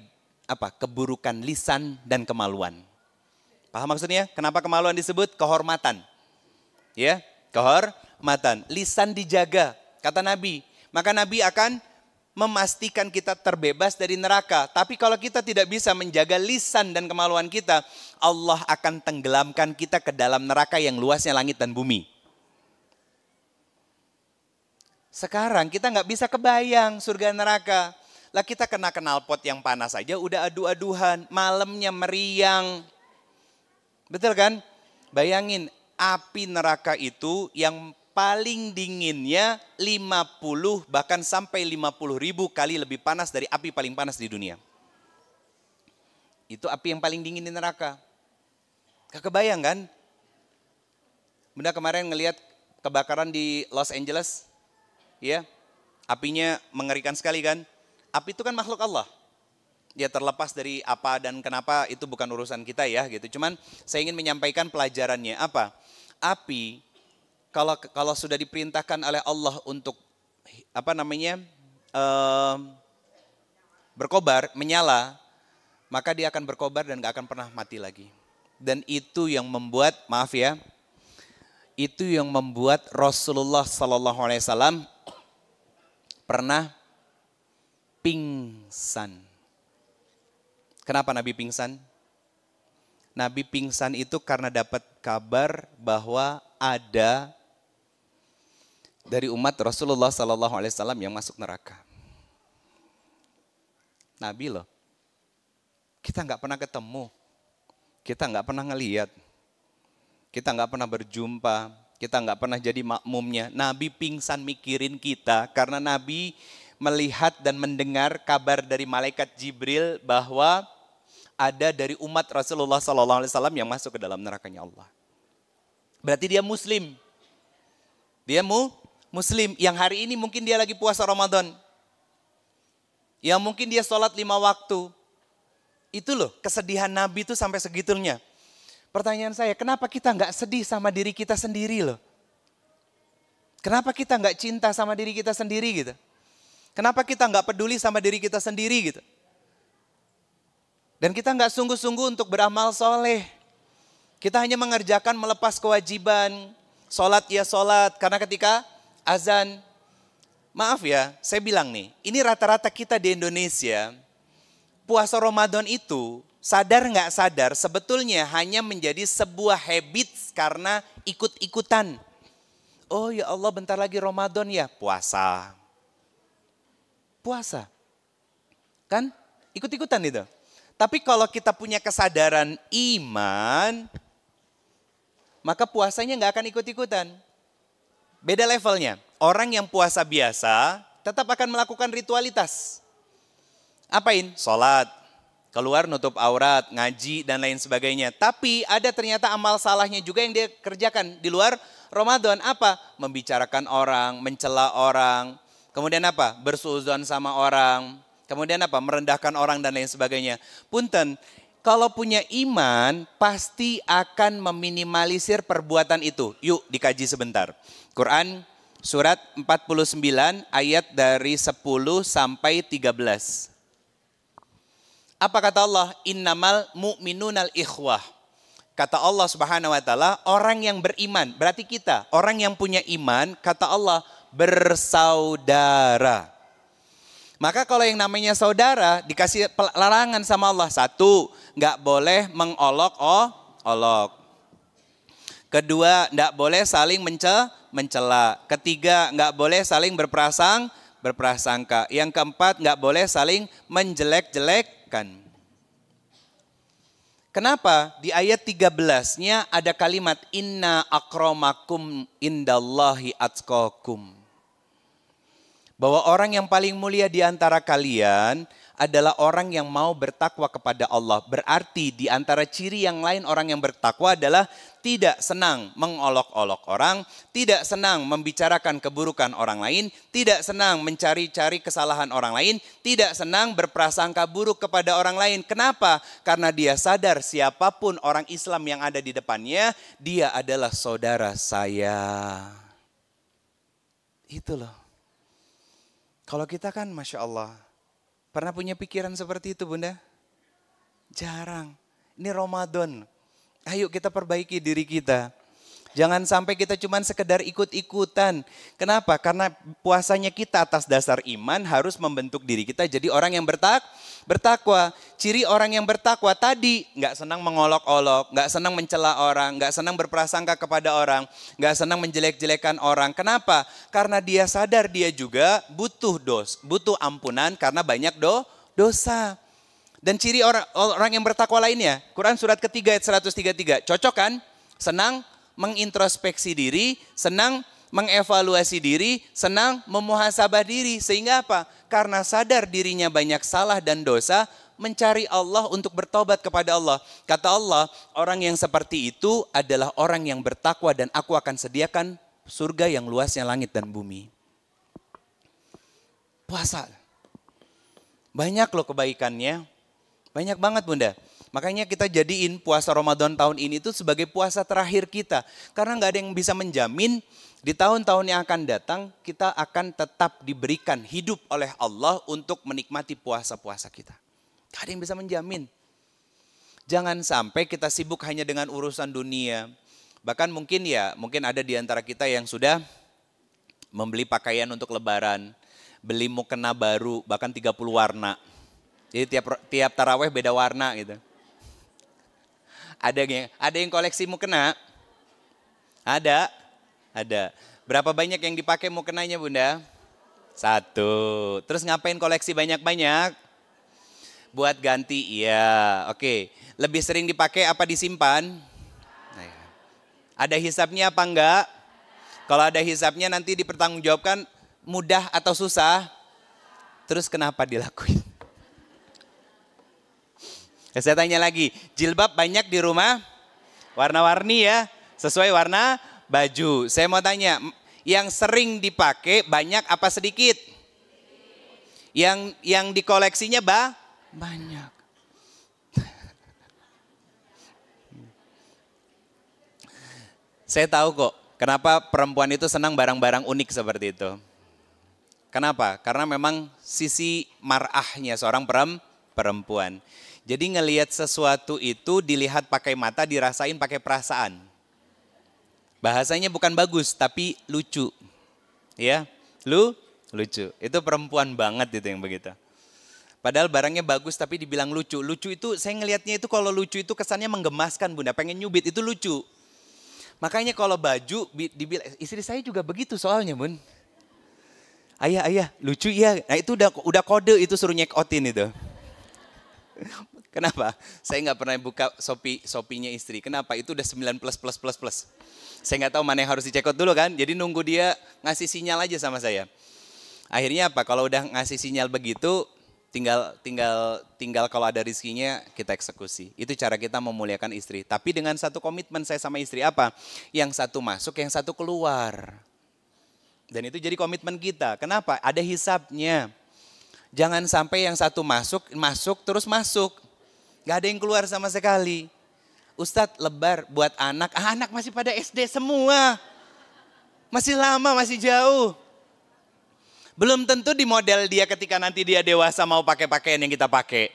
keburukan lisan dan kemaluan. Paham maksudnya? Kenapa kemaluan disebut? Kehormatan. Ya, kehormatan. Lisan dijaga, kata Nabi. Maka Nabi akan memastikan kita terbebas dari neraka. Tapi kalau kita tidak bisa menjaga lisan dan kemaluan kita, Allah akan tenggelamkan kita ke dalam neraka yang luasnya langit dan bumi. Sekarang kita nggak bisa kebayang surga neraka. Lah kita kena knalpot yang panas saja udah adu-aduhan, malamnya meriang. Betul kan? Bayangin api neraka itu yang paling dinginnya 50 bahkan sampai 50.000 kali lebih panas dari api paling panas di dunia. Itu api yang paling dingin di neraka. Gak kebayang kan? Bunda kemarin ngelihat kebakaran di Los Angeles. Ya, apinya mengerikan sekali kan? Api itu kan makhluk Allah. Dia terlepas dari apa dan kenapa itu bukan urusan kita ya gitu. Cuman saya ingin menyampaikan pelajarannya apa? Api kalau sudah diperintahkan oleh Allah untuk berkobar, menyala, maka dia akan berkobar dan gak akan pernah mati lagi. Dan itu yang membuat, maaf ya, itu yang membuat Rasulullah SAW pernah pingsan. Kenapa Nabi pingsan? Nabi pingsan itu karena dapat kabar bahwa ada dari umat Rasulullah SAW yang masuk neraka. Nabi loh. Kita nggak pernah ketemu. Kita nggak pernah ngeliat. Kita nggak pernah berjumpa. Kita nggak pernah jadi makmumnya. Nabi pingsan mikirin kita karena Nabi melihat dan mendengar kabar dari malaikat Jibril bahwa ada dari umat Rasulullah SAW yang masuk ke dalam nerakanya Allah. Berarti dia Muslim. Dia Muslim yang hari ini mungkin dia lagi puasa Ramadan. Yang mungkin dia sholat 5 waktu. Itu loh kesedihan Nabi itu sampai segitunya. Pertanyaan saya, kenapa kita nggak sedih sama diri kita sendiri loh? Kenapa kita nggak cinta sama diri kita sendiri gitu? Kenapa kita nggak peduli sama diri kita sendiri gitu? Dan kita nggak sungguh-sungguh untuk beramal soleh. Kita hanya mengerjakan melepas kewajiban. Sholat ya sholat, karena ketika azan, maaf ya, saya bilang nih, ini rata-rata kita di Indonesia, puasa Ramadan itu sadar nggak sadar sebetulnya hanya menjadi sebuah habit karena ikut-ikutan. Oh ya Allah bentar lagi Ramadan ya, puasa. Puasa. Kan ikut-ikutan itu. Tapi kalau kita punya kesadaran iman, maka puasanya nggak akan ikut-ikutan. Beda levelnya. Orang yang puasa biasa tetap akan melakukan ritualitas. Apain? Sholat, keluar nutup aurat, ngaji dan lain sebagainya. Tapi ada ternyata amal salahnya juga yang dia kerjakan di luar Ramadan. Apa? Membicarakan orang, mencela orang. Kemudian apa? Bersuudzon sama orang. Kemudian apa? Merendahkan orang dan lain sebagainya. Punten, kalau punya iman pasti akan meminimalisir perbuatan itu. Yuk dikaji sebentar. Quran surat 49 ayat dari 10 sampai 13. Apa kata Allah? Innamal mu'minunal ikhwah. Kata Allah Subhanahu wa taala, orang yang beriman, berarti kita, orang yang punya iman, kata Allah, bersaudara. Maka kalau yang namanya saudara dikasih larangan sama Allah. Satu, nggak boleh mengolok-olok. Kedua, nggak boleh saling mencela. Ketiga, nggak boleh saling berprasangka. Yang keempat, nggak boleh saling menjelek-jelekkan. Kenapa? Di ayat 13-nya ada kalimat inna akramakum indallahi atqakum. Bahwa orang yang paling mulia di antara kalian adalah orang yang mau bertakwa kepada Allah. Berarti di antara ciri yang lain orang yang bertakwa adalah tidak senang mengolok-olok orang, tidak senang membicarakan keburukan orang lain, tidak senang mencari-cari kesalahan orang lain, tidak senang berprasangka buruk kepada orang lain. Kenapa? Karena dia sadar siapapun orang Islam yang ada di depannya, dia adalah saudara saya. Itu loh. Kalau kita kan Masya Allah, pernah punya pikiran seperti itu Bunda? Jarang. Ini Ramadan. Ayo kita perbaiki diri kita. Jangan sampai kita cuma sekedar ikut-ikutan. Kenapa? Karena puasanya kita atas dasar iman harus membentuk diri kita jadi orang yang bertakwa. Ciri orang yang bertakwa tadi nggak senang mengolok-olok, nggak senang mencela orang, nggak senang berprasangka kepada orang, nggak senang menjelek-jelekan orang. Kenapa? Karena dia sadar dia juga butuh ampunan karena banyak dosa. Dan ciri orang yang bertakwa lainnya, Quran surat ketiga ayat 133, cocok kan? Senang mengintrospeksi diri, senang mengevaluasi diri, senang memuhasabah diri. Sehingga apa? Karena sadar dirinya banyak salah dan dosa, mencari Allah untuk bertobat kepada Allah. Kata Allah, orang yang seperti itu adalah orang yang bertakwa dan aku akan sediakan surga yang luasnya langit dan bumi. Puasa. Banyak loh kebaikannya. Banyak banget Bunda. Makanya kita jadiin puasa Ramadan tahun ini itu sebagai puasa terakhir kita. Karena nggak ada yang bisa menjamin di tahun-tahun yang akan datang kita akan tetap diberikan hidup oleh Allah untuk menikmati puasa-puasa kita. Gak ada yang bisa menjamin. Jangan sampai kita sibuk hanya dengan urusan dunia. Bahkan mungkin ada di antara kita yang sudah membeli pakaian untuk lebaran. Beli mukena baru bahkan 30 warna. Jadi tiap taraweh beda warna gitu. Ada yang koleksi mukena? Ada. Berapa banyak yang dipakai mukenanya Bunda? 1. Terus ngapain koleksi banyak-banyak? Buat ganti, iya. Oke. Lebih sering dipakai apa disimpan? Nah, ya. Ada hisapnya apa enggak? Kalau ada hisapnya nanti dipertanggungjawabkan mudah atau susah? Terus kenapa dilakuin? Saya tanya lagi, jilbab banyak di rumah? Warna-warni ya, sesuai warna baju. Saya mau tanya, yang sering dipakai banyak apa sedikit? Yang dikoleksinya banyak. Saya tahu kok, kenapa perempuan itu senang barang-barang unik seperti itu. Kenapa? Karena memang sisi marahnya seorang perempuan. Jadi ngelihat sesuatu itu dilihat pakai mata, dirasain pakai perasaan. Bahasanya bukan bagus, tapi lucu. Ya, lucu. Itu perempuan banget itu yang begitu. Padahal barangnya bagus tapi dibilang lucu. Lucu itu saya ngelihatnya itu kalau lucu itu kesannya menggemaskan Bunda, pengen nyubit, itu lucu. Makanya kalau baju, dibilang, istri saya juga begitu soalnya Bun. Ayah, lucu ya. Nah itu udah kode itu suruh nyekotin itu. Kenapa? Saya nggak pernah buka Shopee-nya istri. Kenapa? Itu udah 9++++. Saya nggak tahu mana yang harus dicekot dulu kan. Jadi nunggu dia ngasih sinyal aja sama saya. Akhirnya apa? Kalau udah ngasih sinyal begitu, tinggal kalau ada rizkinya kita eksekusi. Itu cara kita memuliakan istri. Tapi dengan satu komitmen saya sama istri apa? Yang satu masuk, yang satu keluar. Dan itu jadi komitmen kita. Kenapa? Ada hisapnya. Jangan sampai yang satu masuk terus masuk. Gak ada yang keluar sama sekali. Ustadz lebar buat anak masih pada SD semua. Masih lama, masih jauh. Belum tentu di model dia ketika nanti dia dewasa mau pakai pakaian yang kita pakai.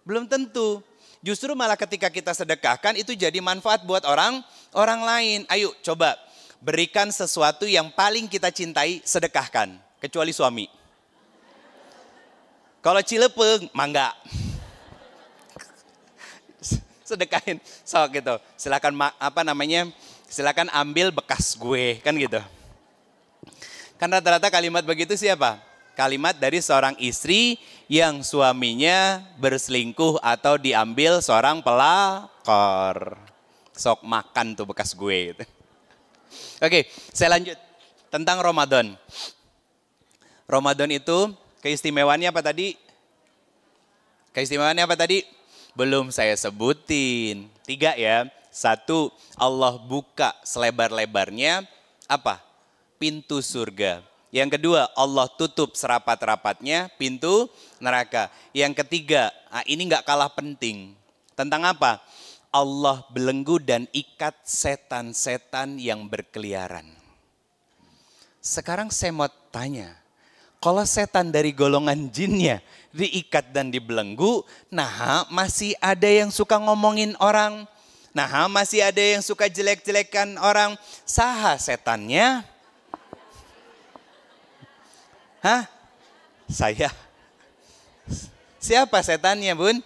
Belum tentu. Justru malah ketika kita sedekahkan itu jadi manfaat buat orang lain. Ayo coba. Berikan sesuatu yang paling kita cintai, sedekahkan. Kecuali suami. Kalau cilepeng, mangga. Sedekahin, sok gitu. Silakan silakan ambil bekas gue, kan gitu. Kan rata-rata kalimat begitu siapa? Kalimat dari seorang istri yang suaminya berselingkuh atau diambil seorang pelakor. Sok makan tuh bekas gue gitu. Oke, saya lanjut tentang Ramadan. Ramadan itu keistimewaannya apa tadi? Keistimewaannya apa tadi? Belum saya sebutin. 3 ya. 1, Allah buka selebar-lebarnya apa? Pintu surga. Yang kedua, Allah tutup serapat-rapatnya pintu neraka. Yang ketiga, ini gak kalah penting. Tentang apa? Allah belenggu dan ikat setan-setan yang berkeliaran. Sekarang saya mau tanya, kalau setan dari golongan jinnya diikat dan dibelenggu, nah masih ada yang suka ngomongin orang, nah masih ada yang suka jelek-jelekan orang, saha setannya? Hah? Saya. Siapa setannya Bun?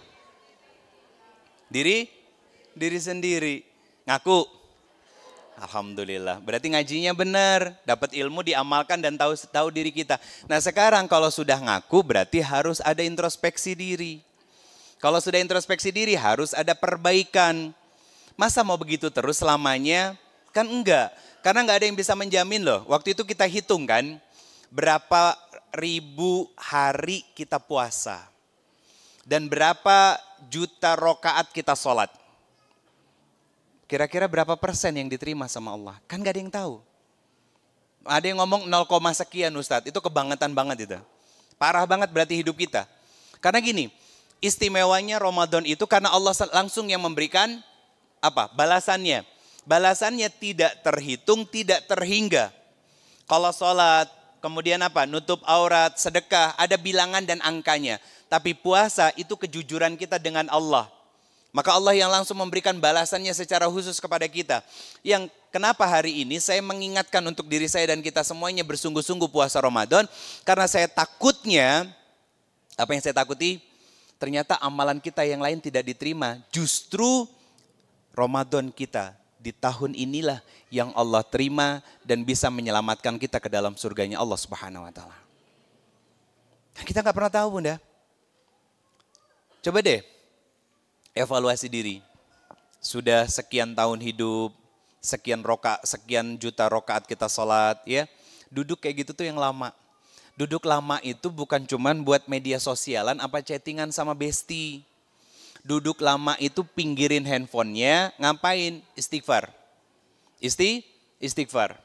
Diri sendiri. Ngaku. Alhamdulillah. Berarti ngajinya benar, dapat ilmu, diamalkan dan tahu diri kita. Nah, sekarang kalau sudah ngaku berarti harus ada introspeksi diri. Kalau sudah introspeksi diri harus ada perbaikan. Masa mau begitu terus selamanya? Kan enggak. Karena enggak ada yang bisa menjamin loh. Waktu itu kita hitung kan, berapa ribu hari kita puasa. Dan berapa juta rokaat kita sholat. Kira-kira berapa persen yang diterima sama Allah? Kan gak ada yang tahu. Ada yang ngomong 0, sekian Ustadz, itu kebangetan banget itu. Parah banget berarti hidup kita. Karena gini, istimewanya Ramadan itu karena Allah langsung yang memberikan apa? Balasannya. Balasannya tidak terhitung, tidak terhingga. Kalau sholat, kemudian apa? Nutup aurat, sedekah, ada bilangan dan angkanya. Tapi puasa itu kejujuran kita dengan Allah. Maka Allah yang langsung memberikan balasannya secara khusus kepada kita. Yang kenapa hari ini saya mengingatkan untuk diri saya dan kita semuanya bersungguh-sungguh puasa Ramadan. Karena saya takutnya, apa yang saya takuti? Ternyata amalan kita yang lain tidak diterima. Justru Ramadan kita di tahun inilah yang Allah terima dan bisa menyelamatkan kita ke dalam surganya Allah Subhanahu wa taala. Kita nggak pernah tahu, Bunda. Coba deh evaluasi diri. Sudah sekian tahun hidup, sekian juta rokaat kita sholat, ya. Duduk kayak gitu tuh yang lama. Duduk lama itu bukan cuman buat media sosialan apa chattingan sama besti. Duduk lama itu pinggirin handphonenya, ngapain? Istighfar. Istighfar.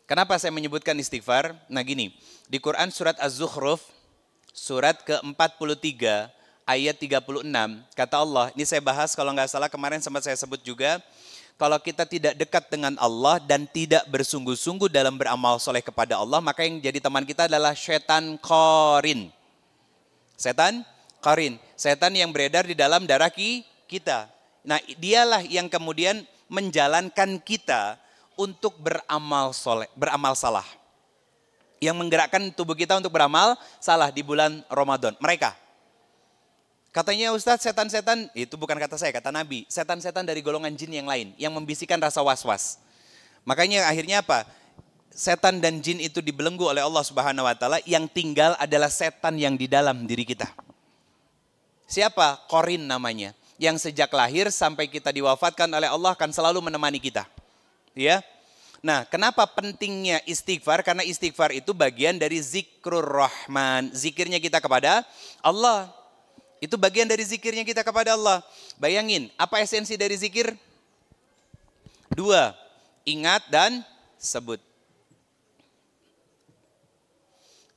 Kenapa saya menyebutkan istighfar? Nah gini, di Quran surat Az-Zukhruf, surat ke-43, ayat 36, kata Allah, ini saya bahas kalau nggak salah kemarin sempat saya sebut juga, kalau kita tidak dekat dengan Allah dan tidak bersungguh-sungguh dalam beramal soleh kepada Allah, maka yang jadi teman kita adalah setan qarin. Setan qarin, setan yang beredar di dalam darah kita. Nah, dialah yang kemudian menjalankan kita untuk beramal soleh, beramal salah. Yang menggerakkan tubuh kita untuk beramal salah di bulan Ramadan. Mereka. Katanya Ustadz, setan-setan, itu bukan kata saya, kata Nabi. Setan-setan dari golongan jin yang lain, yang membisikkan rasa was-was. Makanya akhirnya apa? Setan dan jin itu dibelenggu oleh Allah Subhanahu wa taala, yang tinggal adalah setan yang di dalam diri kita. Siapa? Qarin namanya. Yang sejak lahir sampai kita diwafatkan oleh Allah akan selalu menemani kita. Ya. Nah, kenapa pentingnya istighfar? Karena istighfar itu bagian dari zikrur rahman. Zikirnya kita kepada Allah. Itu bagian dari zikirnya kita kepada Allah. Bayangin, apa esensi dari zikir? 2, ingat dan sebut.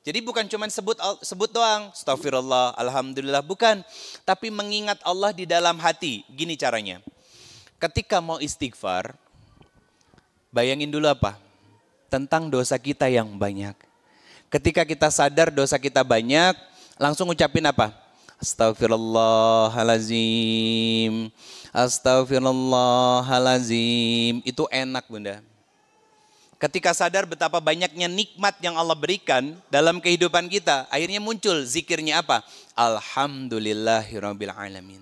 Jadi bukan cuma sebut doang, astagfirullah, alhamdulillah, bukan. Tapi mengingat Allah di dalam hati. Gini caranya. Ketika mau istighfar, bayangin dulu apa? Tentang dosa kita yang banyak. Ketika kita sadar dosa kita banyak, langsung ucapin apa? Astagfirullahalazim. Astagfirullahalazim. Itu enak, Bunda. Ketika sadar betapa banyaknya nikmat yang Allah berikan dalam kehidupan kita, akhirnya muncul zikirnya apa? Alhamdulillahirabbil alamin.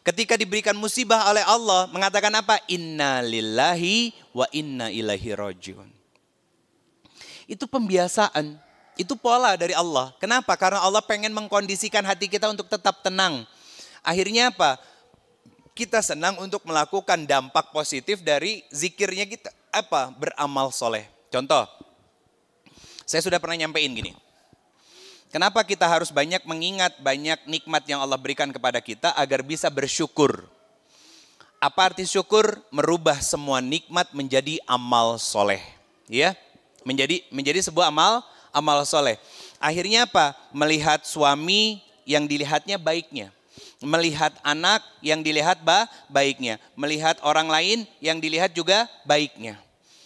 Ketika diberikan musibah oleh Allah, mengatakan apa? Inna lillahi wa inna ilaihi rajiun. Itu pembiasaan, itu pola dari Allah. Kenapa? Karena Allah pengen mengkondisikan hati kita untuk tetap tenang. Akhirnya apa? Kita senang untuk melakukan dampak positif dari zikirnya kita. Apa? Beramal soleh. Contoh, saya sudah pernah nyampein gini. Kenapa kita harus banyak mengingat banyak nikmat yang Allah berikan kepada kita agar bisa bersyukur. Apa arti syukur? Merubah semua nikmat menjadi amal soleh. Ya, menjadi sebuah amal soleh. Akhirnya apa? Melihat suami yang dilihatnya baiknya. Melihat anak yang dilihat baiknya. Melihat orang lain yang dilihat juga baiknya.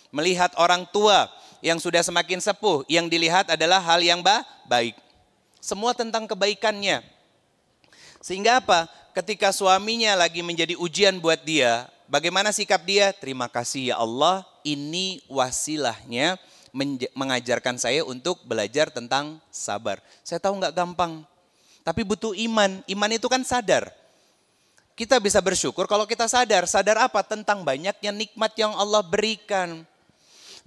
Melihat orang tua yang sudah semakin sepuh, yang dilihat adalah hal yang baik. Semua tentang kebaikannya. Sehingga apa? Ketika suaminya lagi menjadi ujian buat dia, bagaimana sikap dia? Terima kasih ya Allah, ini wasilahnya mengajarkan saya untuk belajar tentang sabar. Saya tahu nggak gampang. Tapi butuh iman. Iman itu kan sadar. Kita bisa bersyukur kalau kita sadar. Sadar apa? Tentang banyaknya nikmat yang Allah berikan.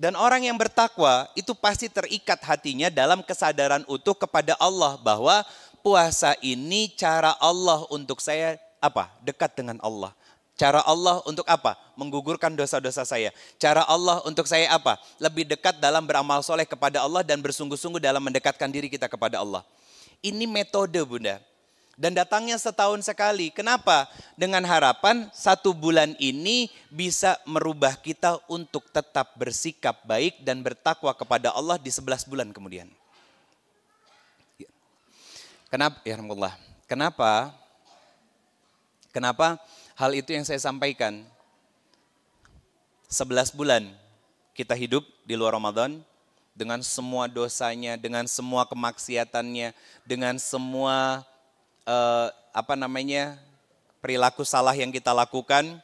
Dan orang yang bertakwa itu pasti terikat hatinya dalam kesadaran utuh kepada Allah. Bahwa puasa ini cara Allah untuk saya apa? Dekat dengan Allah. Cara Allah untuk apa? Menggugurkan dosa-dosa saya. Cara Allah untuk saya apa? Lebih dekat dalam beramal soleh kepada Allah dan bersungguh-sungguh dalam mendekatkan diri kita kepada Allah. Ini metode, Bunda. Dan datangnya setahun sekali. Kenapa? Dengan harapan 1 bulan ini bisa merubah kita untuk tetap bersikap baik dan bertakwa kepada Allah di 11 bulan kemudian. Kenapa? Ya Alhamdulillah. Kenapa hal itu yang saya sampaikan? 11 bulan kita hidup di luar Ramadan. Dengan semua dosanya, dengan semua kemaksiatannya, dengan semua perilaku salah yang kita lakukan,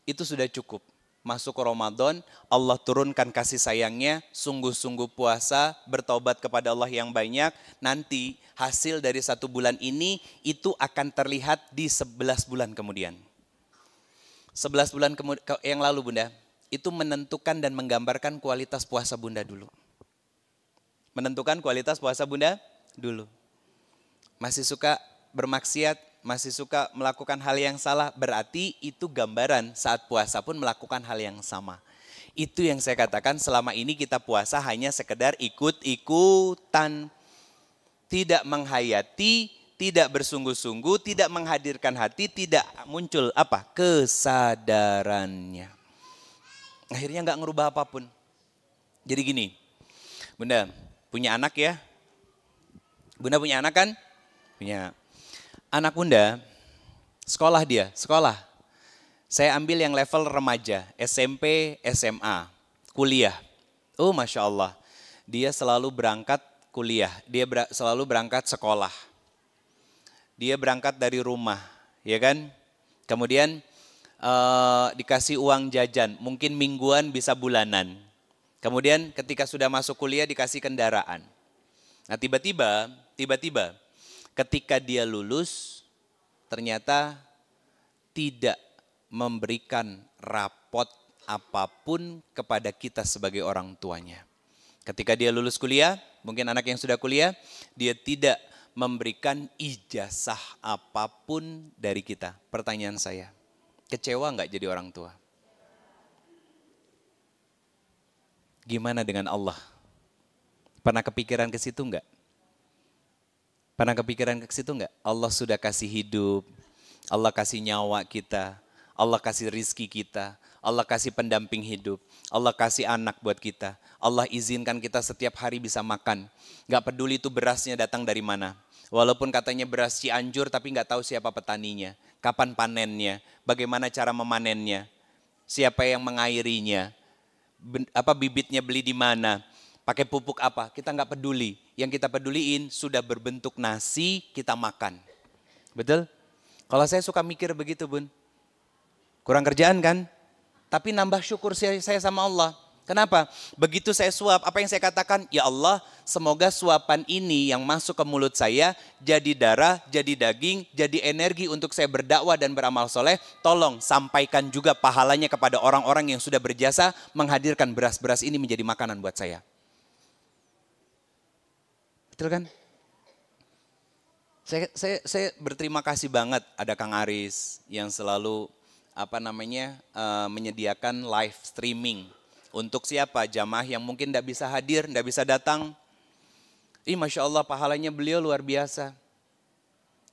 itu sudah cukup. Masuk ke Ramadan, Allah turunkan kasih sayangnya, sungguh-sungguh puasa, bertobat kepada Allah yang banyak, nanti hasil dari 1 bulan ini, itu akan terlihat di 11 bulan kemudian. 11 bulan yang lalu Bunda, itu menentukan dan menggambarkan kualitas puasa Bunda dulu. Menentukan kualitas puasa Bunda dulu. Masih suka bermaksiat, masih suka melakukan hal yang salah, berarti itu gambaran saat puasa pun melakukan hal yang sama. Itu yang saya katakan selama ini kita puasa hanya sekedar ikut-ikutan. Tidak menghayati, tidak bersungguh-sungguh, tidak menghadirkan hati, tidak muncul apa? Kesadarannya. Akhirnya nggak ngerubah apapun. Jadi gini, Bunda punya anak ya? Bunda punya anak kan? Punya. Anak Bunda, sekolah dia, sekolah. Saya ambil yang level remaja, SMP, SMA, kuliah. Oh Masya Allah, dia selalu berangkat kuliah, dia selalu berangkat sekolah. Dia berangkat dari rumah, ya kan? Kemudian dikasih uang jajan, mungkin mingguan bisa bulanan. Kemudian ketika sudah masuk kuliah dikasih kendaraan. Nah tiba-tiba ketika dia lulus ternyata tidak memberikan rapot apapun kepada kita sebagai orang tuanya. Ketika dia lulus kuliah, mungkin anak yang sudah kuliah, dia tidak memberikan ijazah apapun dari kita. Pertanyaan saya, kecewa nggak jadi orang tua? Gimana dengan Allah? Pernah kepikiran ke situ nggak? Pernah kepikiran ke situ nggak? Allah sudah kasih hidup, Allah kasih nyawa kita, Allah kasih rizki kita, Allah kasih pendamping hidup, Allah kasih anak buat kita, Allah izinkan kita setiap hari bisa makan. Gak peduli itu berasnya datang dari mana. Walaupun katanya beras Cianjur tapi gak tahu siapa petaninya, kapan panennya, bagaimana cara memanennya, siapa yang mengairinya, bibitnya beli di mana, pakai pupuk apa, kita gak peduli. Yang kita peduliin sudah berbentuk nasi, kita makan. Betul? Kalau saya suka mikir begitu Bun. Kurang kerjaan kan? Tapi nambah syukur saya sama Allah. Kenapa? Begitu saya suap, apa yang saya katakan? Ya Allah, semoga suapan ini yang masuk ke mulut saya jadi darah, jadi daging, jadi energi untuk saya berdakwah dan beramal soleh. Tolong sampaikan juga pahalanya kepada orang-orang yang sudah berjasa menghadirkan beras-beras ini menjadi makanan buat saya. Betul kan? Saya berterima kasih banget ada Kang Aris yang selalu menyediakan live streaming untuk siapa jamaah yang mungkin tidak bisa hadir, tidak bisa datang. Masya Allah pahalanya beliau luar biasa.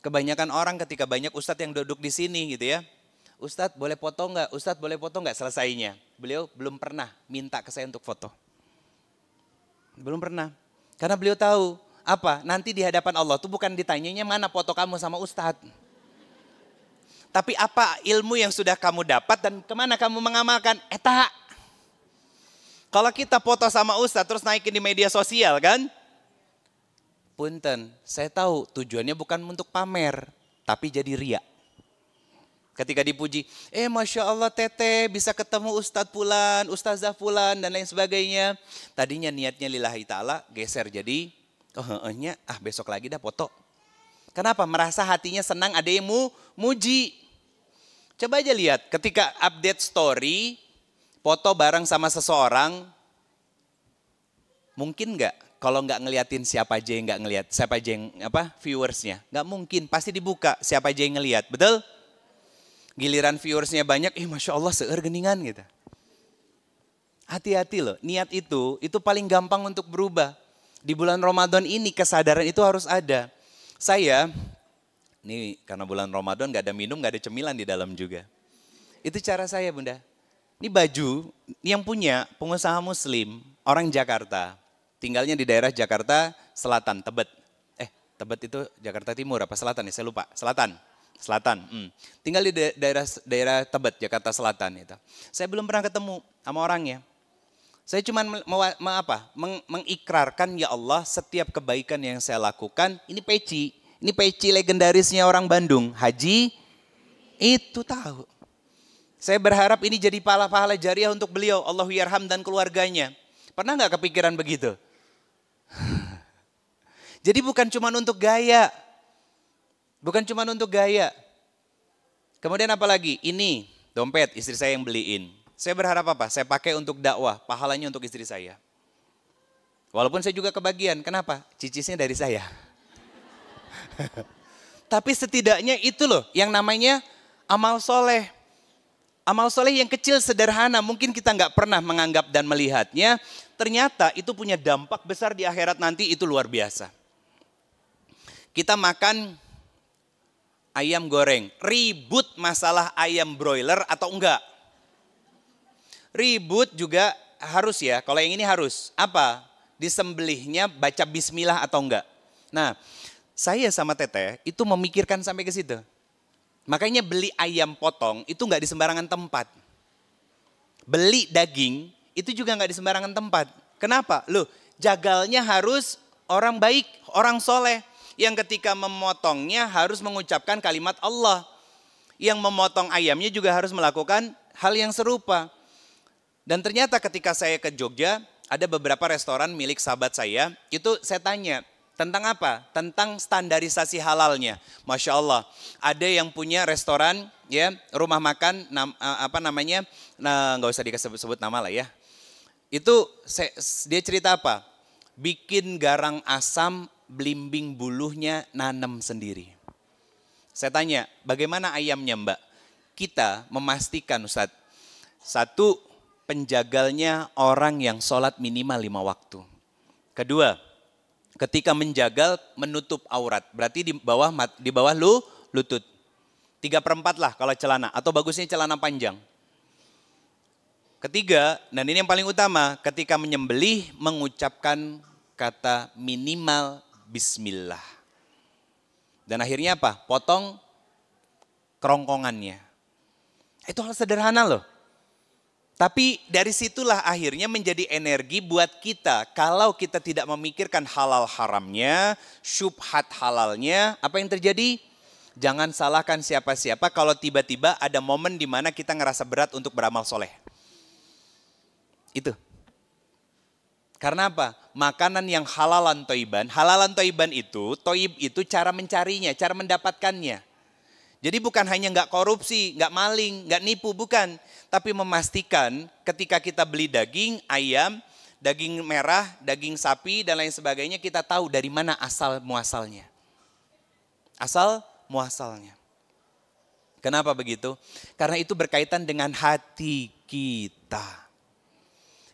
Kebanyakan orang ketika banyak ustadz yang duduk di sini gitu ya, Ustadz boleh foto nggak? Ustadz boleh foto nggak? Selesainya beliau belum pernah minta ke saya untuk foto, belum pernah, karena beliau tahu nanti di hadapan Allah tuh bukan ditanyanya mana foto kamu sama ustadz. Tapi apa ilmu yang sudah kamu dapat dan kemana kamu mengamalkan? Eta. Kalau kita foto sama ustadz terus naikin di media sosial kan? Punten, saya tahu tujuannya bukan untuk pamer, tapi jadi ria. Ketika dipuji, Masya Allah teteh bisa ketemu ustadz fulan, ustazah fulan dan lain sebagainya. Tadinya niatnya lillahi ta'ala, geser jadi, besok lagi dah foto. Kenapa? Merasa hatinya senang ada yang muji. Coba aja lihat ketika update story, foto bareng sama seseorang, mungkin nggak kalau nggak ngeliatin siapa aja yang nggak ngeliat, siapa aja yang viewersnya, nggak mungkin, pasti dibuka siapa aja yang ngeliat, betul? Giliran viewersnya banyak, Masya Allah seueur geningan gitu. Hati-hati loh, niat itu paling gampang untuk berubah. Di bulan Ramadan ini kesadaran itu harus ada. Saya ini karena bulan Ramadan gak ada minum, gak ada cemilan di dalam juga. Itu cara saya Bunda. Ini baju yang punya pengusaha muslim, orang Jakarta. Tinggalnya di daerah Jakarta Selatan, Tebet. Tebet itu Jakarta Timur apa Selatan ya, saya lupa. Selatan. Tinggal di daerah Tebet, Jakarta Selatan itu. Saya belum pernah ketemu sama orangnya. Saya cuma mengikrarkan ya Allah setiap kebaikan yang saya lakukan, ini peci. Ini peci legendarisnya orang Bandung, Haji itu tahu. Saya berharap ini jadi pahala-pahala jariah untuk beliau, Allahu yarham dan keluarganya. Pernah nggak kepikiran begitu? Jadi bukan cuma untuk gaya. Bukan cuma untuk gaya. Kemudian apa lagi? Ini Dompet, istri saya yang beliin. Saya berharap apa? Saya pakai untuk dakwah, pahalanya untuk istri saya. Walaupun saya juga kebagian, kenapa? Cicisnya dari saya. Tapi setidaknya itu loh yang namanya amal soleh. Amal soleh yang kecil sederhana, mungkin kita nggak pernah menganggap dan melihatnya. Ternyata itu punya dampak besar di akhirat nanti, itu luar biasa. Kita makan ayam goreng, ribut masalah ayam broiler atau enggak. Ribut juga harus ya, kalau yang ini harus. Apa? Disembelihnya baca bismillah atau enggak. Nah, saya sama Teteh itu memikirkan sampai ke situ. Makanya beli ayam potong itu nggak di sembarangan tempat. Beli daging itu juga nggak di sembarangan tempat. Kenapa? Loh, jagalnya harus orang baik, orang soleh. Yang ketika memotongnya harus mengucapkan kalimat Allah. Yang memotong ayamnya juga harus melakukan hal yang serupa. Dan ternyata ketika saya ke Jogja, ada beberapa restoran milik sahabat saya, itu saya tanya, tentang apa? Tentang standarisasi halalnya. Masya Allah, ada yang punya restoran, ya, rumah makan, nggak usah dikasih sebut nama lah ya. Itu dia cerita apa? Bikin garang asam, belimbing buluhnya nanam sendiri. Saya tanya, bagaimana ayamnya Mbak? Kita memastikan Ustadz, satu, penjagalnya orang yang sholat minimal 5 waktu. Kedua, ketika menjagal menutup aurat, berarti di bawah lutut. 3/4 lah kalau celana, atau bagusnya celana panjang. Ketiga, dan ini yang paling utama, ketika menyembelih mengucapkan kata minimal bismillah. Dan akhirnya apa? Potong kerongkongannya. Itu hal sederhana loh. Tapi dari situlah akhirnya menjadi energi buat kita. Kalau kita tidak memikirkan halal haramnya, syubhat halalnya, apa yang terjadi? Jangan salahkan siapa-siapa kalau tiba-tiba ada momen di mana kita ngerasa berat untuk beramal soleh. Itu. Karena apa? Makanan yang halalan toiban itu, toib itu cara mencarinya, cara mendapatkannya. Jadi bukan hanya nggak korupsi, nggak maling, nggak nipu, bukan. Tapi memastikan ketika kita beli daging, ayam, daging merah, daging sapi, dan lain sebagainya, kita tahu dari mana asal muasalnya. Asal muasalnya. Kenapa begitu? Karena itu berkaitan dengan hati kita.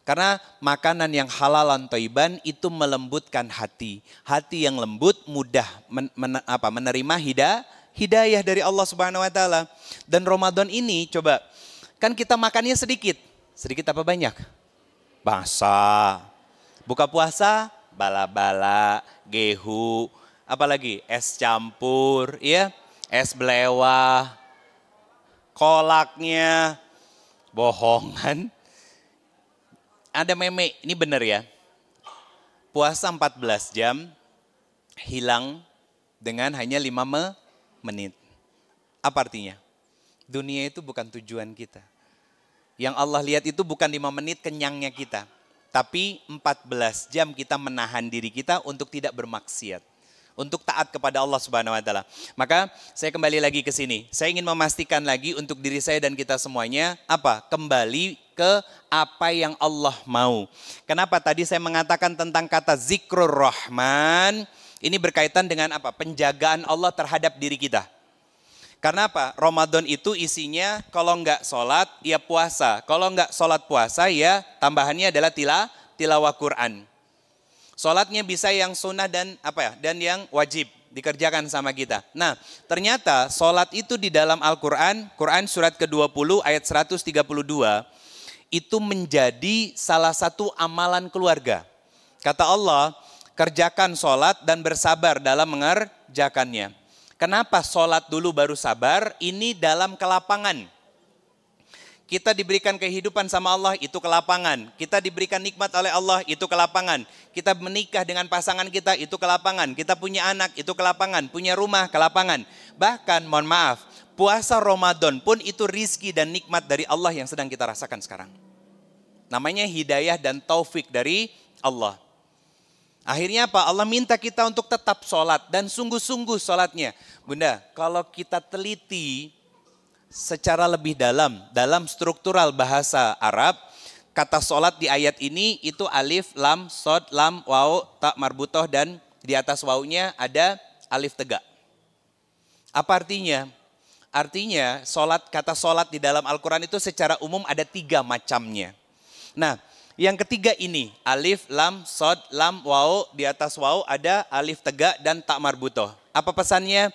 Karena makanan yang halalan toiban itu melembutkan hati. Hati yang lembut mudah menerima hidayah dari Allah Subhanahu wa taala. Dan Ramadan ini coba, kan kita makannya sedikit. Sedikit apa banyak? Basa. Buka puasa, bala-bala, gehu, apalagi es campur, ya, es belewah, kolaknya, bohongan. Ada meme, ini benar ya. Puasa 14 jam, hilang dengan hanya 5 menit. Apa artinya? Dunia itu bukan tujuan kita. Yang Allah lihat itu bukan 5 menit kenyangnya kita. Tapi 14 jam kita menahan diri kita untuk tidak bermaksiat. Untuk taat kepada Allah Subhanahu wa taala. Maka saya kembali lagi ke sini. Saya ingin memastikan lagi untuk diri saya dan kita semuanya, apa? Kembali ke apa yang Allah mau. Kenapa tadi saya mengatakan tentang kata zikrur rahman? Ini berkaitan dengan apa? Penjagaan Allah terhadap diri kita. Karena apa? Ramadan itu isinya kalau enggak sholat, ya puasa. Kalau enggak sholat puasa, ya tambahannya adalah tilawah Quran. Sholatnya bisa yang sunnah dan dan yang wajib dikerjakan sama kita. Nah, ternyata sholat itu di dalam Al-Quran, Quran surat ke-20 ayat 132, itu menjadi salah satu amalan keluarga. Kata Allah, kerjakan sholat dan bersabar dalam mengerjakannya. Kenapa sholat dulu baru sabar? Ini dalam kelapangan. Kita diberikan kehidupan sama Allah, itu kelapangan. Kita diberikan nikmat oleh Allah, itu kelapangan. Kita menikah dengan pasangan kita, itu kelapangan. Kita punya anak, itu kelapangan. Punya rumah, kelapangan. Bahkan, mohon maaf, puasa Ramadan pun itu rizki dan nikmat dari Allah yang sedang kita rasakan sekarang. Namanya hidayah dan taufik dari Allah. Akhirnya apa? Allah minta kita untuk tetap sholat dan sungguh-sungguh sholatnya. Bunda, kalau kita teliti, secara lebih dalam struktural bahasa Arab, kata sholat di ayat ini itu alif, lam, sod, lam, waw, tak marbutoh, dan di atas wawnya ada alif tegak. Apa artinya? Artinya kata sholat di dalam Al-Quran itu secara umum ada 3 macamnya. Nah, yang ketiga ini, alif, lam, sod, lam, waw, di atas waw ada alif tegak dan tak marbutoh. Apa pesannya?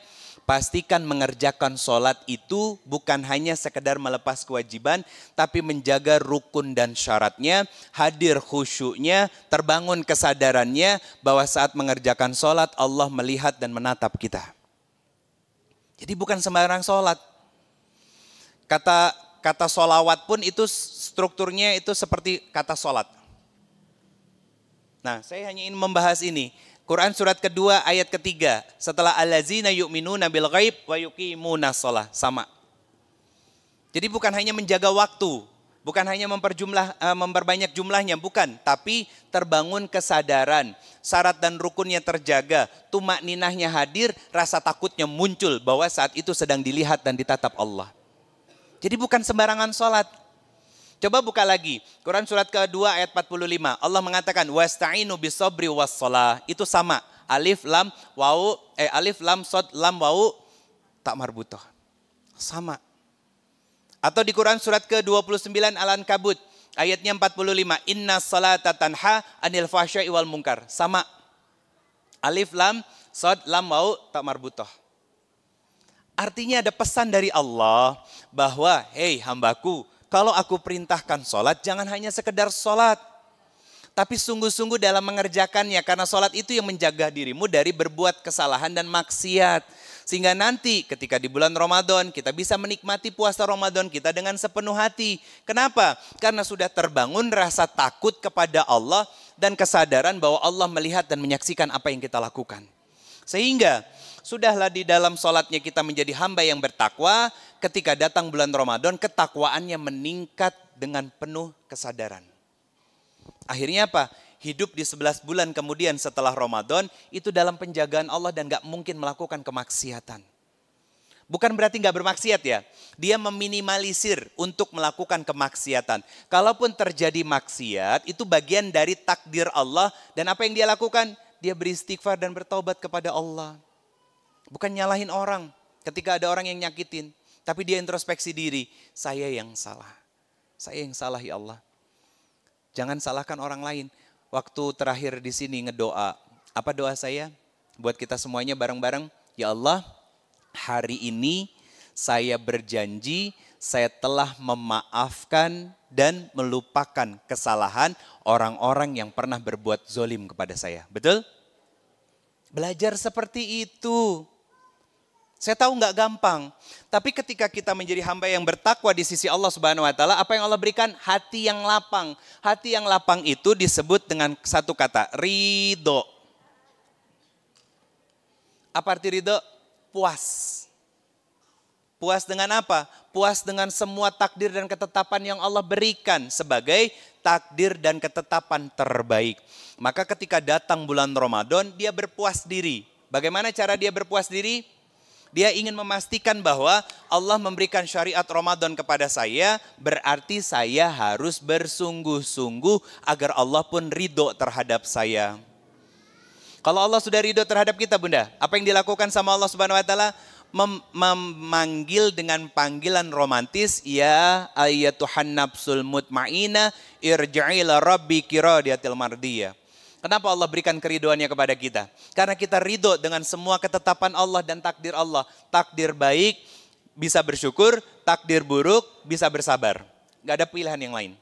Pastikan mengerjakan sholat itu bukan hanya sekedar melepas kewajiban, tapi menjaga rukun dan syaratnya, hadir khusyuknya, terbangun kesadarannya bahwa saat mengerjakan sholat Allah melihat dan menatap kita. Jadi bukan sembarang sholat. Kata sholawat pun itu strukturnya itu seperti kata sholat. Nah, saya hanya ingin membahas ini. Quran surat kedua ayat ketiga. Setelah allazina yu'minuna bil ghaib wa yuqimuna shalah. Sama. Jadi bukan hanya menjaga waktu. Bukan hanya memperbanyak jumlahnya. Bukan. Tapi terbangun kesadaran. Syarat dan rukunnya terjaga. Tumak ninahnya hadir. Rasa takutnya muncul bahwa saat itu sedang dilihat dan ditatap Allah. Jadi bukan sembarangan sholat. Coba buka lagi. Quran surat kedua ayat 45. Allah mengatakan wasta'inu bisabri wassalah. Itu sama. Alif lam waw alif lam sod lam waw tak marbutoh. Sama. Atau di Quran surat ke-29 Al-Ankabut ayatnya 45. Inna salata tanha anil fahsya'i wal munkar. Sama. Alif lam sod lam waw tak marbutoh. Artinya ada pesan dari Allah bahwa hei hambaku, kalau aku perintahkan sholat, jangan hanya sekedar sholat. Tapi sungguh-sungguh dalam mengerjakannya. Karena sholat itu yang menjaga dirimu dari berbuat kesalahan dan maksiat. Sehingga nanti ketika di bulan Ramadan, kita bisa menikmati puasa Ramadan kita dengan sepenuh hati. Kenapa? Karena sudah terbangun rasa takut kepada Allah dan kesadaran bahwa Allah melihat dan menyaksikan apa yang kita lakukan. Sehingga sudahlah di dalam sholatnya kita menjadi hamba yang bertakwa. Ketika datang bulan Ramadan, ketakwaannya meningkat dengan penuh kesadaran. Akhirnya apa? Hidup di 11 bulan kemudian setelah Ramadan, itu dalam penjagaan Allah dan gak mungkin melakukan kemaksiatan. Bukan berarti gak bermaksiat ya. Dia meminimalisir untuk melakukan kemaksiatan. Kalaupun terjadi maksiat, itu bagian dari takdir Allah. Dan apa yang dia lakukan? Dia beristighfar dan bertaubat kepada Allah. Bukan nyalahin orang ketika ada orang yang nyakitin. Tapi dia introspeksi diri, saya yang salah. Saya yang salah ya Allah. Jangan salahkan orang lain. Waktu terakhir di sini ngedoa. Apa doa saya? Buat kita semuanya bareng-bareng. Ya Allah, hari ini saya berjanji saya telah memaafkan dan melupakan kesalahan orang-orang yang pernah berbuat zolim kepada saya. Betul? Belajar seperti itu. Saya tahu nggak gampang, tapi ketika kita menjadi hamba yang bertakwa di sisi Allah Subhanahu Wa Taala, apa yang Allah berikan? Hati yang lapang. Hati yang lapang itu disebut dengan satu kata, ridho. Apa arti ridho? Puas. Puas dengan apa? Puas dengan semua takdir dan ketetapan yang Allah berikan sebagai takdir dan ketetapan terbaik. Maka ketika datang bulan Ramadan, dia berpuas diri. Bagaimana cara dia berpuas diri? Dia ingin memastikan bahwa Allah memberikan syariat Ramadan kepada saya, berarti saya harus bersungguh-sungguh agar Allah pun ridho terhadap saya. Kalau Allah sudah ridho terhadap kita bunda, apa yang dilakukan sama Allah Subhanahu Wa Taala? Memanggil dengan panggilan romantis, ya ayyatuhan nafsul mutmainah irji'i ila rabbiki radiyatil mardiyah. Kenapa Allah berikan keriduannya kepada kita? Karena kita ridho dengan semua ketetapan Allah dan takdir Allah. Takdir baik bisa bersyukur, takdir buruk bisa bersabar. Gak ada pilihan yang lain.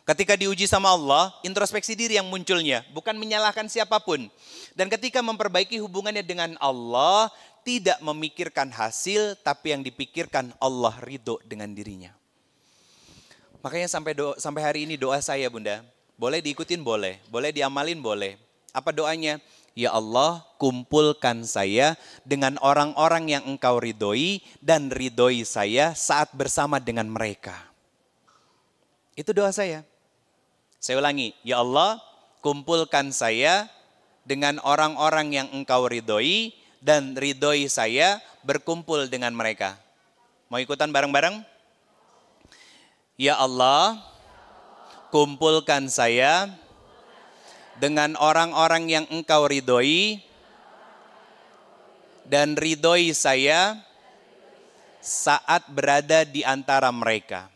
Ketika diuji sama Allah, introspeksi diri yang munculnya. Bukan menyalahkan siapapun. Dan ketika memperbaiki hubungannya dengan Allah, tidak memikirkan hasil, tapi yang dipikirkan Allah ridho dengan dirinya. Makanya sampai hari ini doa saya bunda, boleh diikutin boleh, boleh diamalin boleh. Apa doanya? Ya Allah, kumpulkan saya dengan orang-orang yang Engkau ridhoi dan ridhoi saya saat bersama dengan mereka. Itu doa saya. Saya ulangi, ya Allah, kumpulkan saya dengan orang-orang yang Engkau ridhoi dan ridhoi saya berkumpul dengan mereka. Mau ikutan bareng-bareng? Ya Allah, kumpulkan saya dengan orang-orang yang Engkau ridhoi dan ridhoi saya saat berada di antara mereka.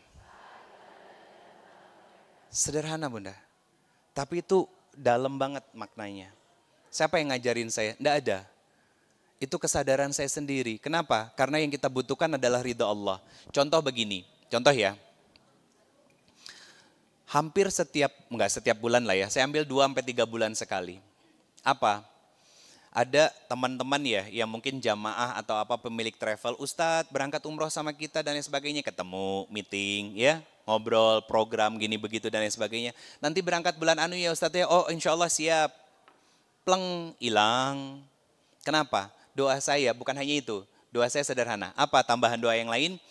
Sederhana Bunda, tapi itu dalam banget maknanya. Siapa yang ngajarin saya? Tidak ada. Itu kesadaran saya sendiri. Kenapa? Karena yang kita butuhkan adalah ridha Allah. Contoh begini, contoh ya. Hampir enggak setiap bulan lah ya, saya ambil 2-3 bulan sekali. Apa? Ada teman-teman ya yang mungkin jamaah atau apa pemilik travel, Ustadz berangkat umroh sama kita dan lain sebagainya, ketemu, meeting ya, ngobrol, program gini begitu dan lain sebagainya. Nanti berangkat bulan anu ya Ustadz ya, oh insya Allah siap. Pleng, hilang. Kenapa? Doa saya bukan hanya itu, doa saya sederhana. Apa tambahan doa yang lain?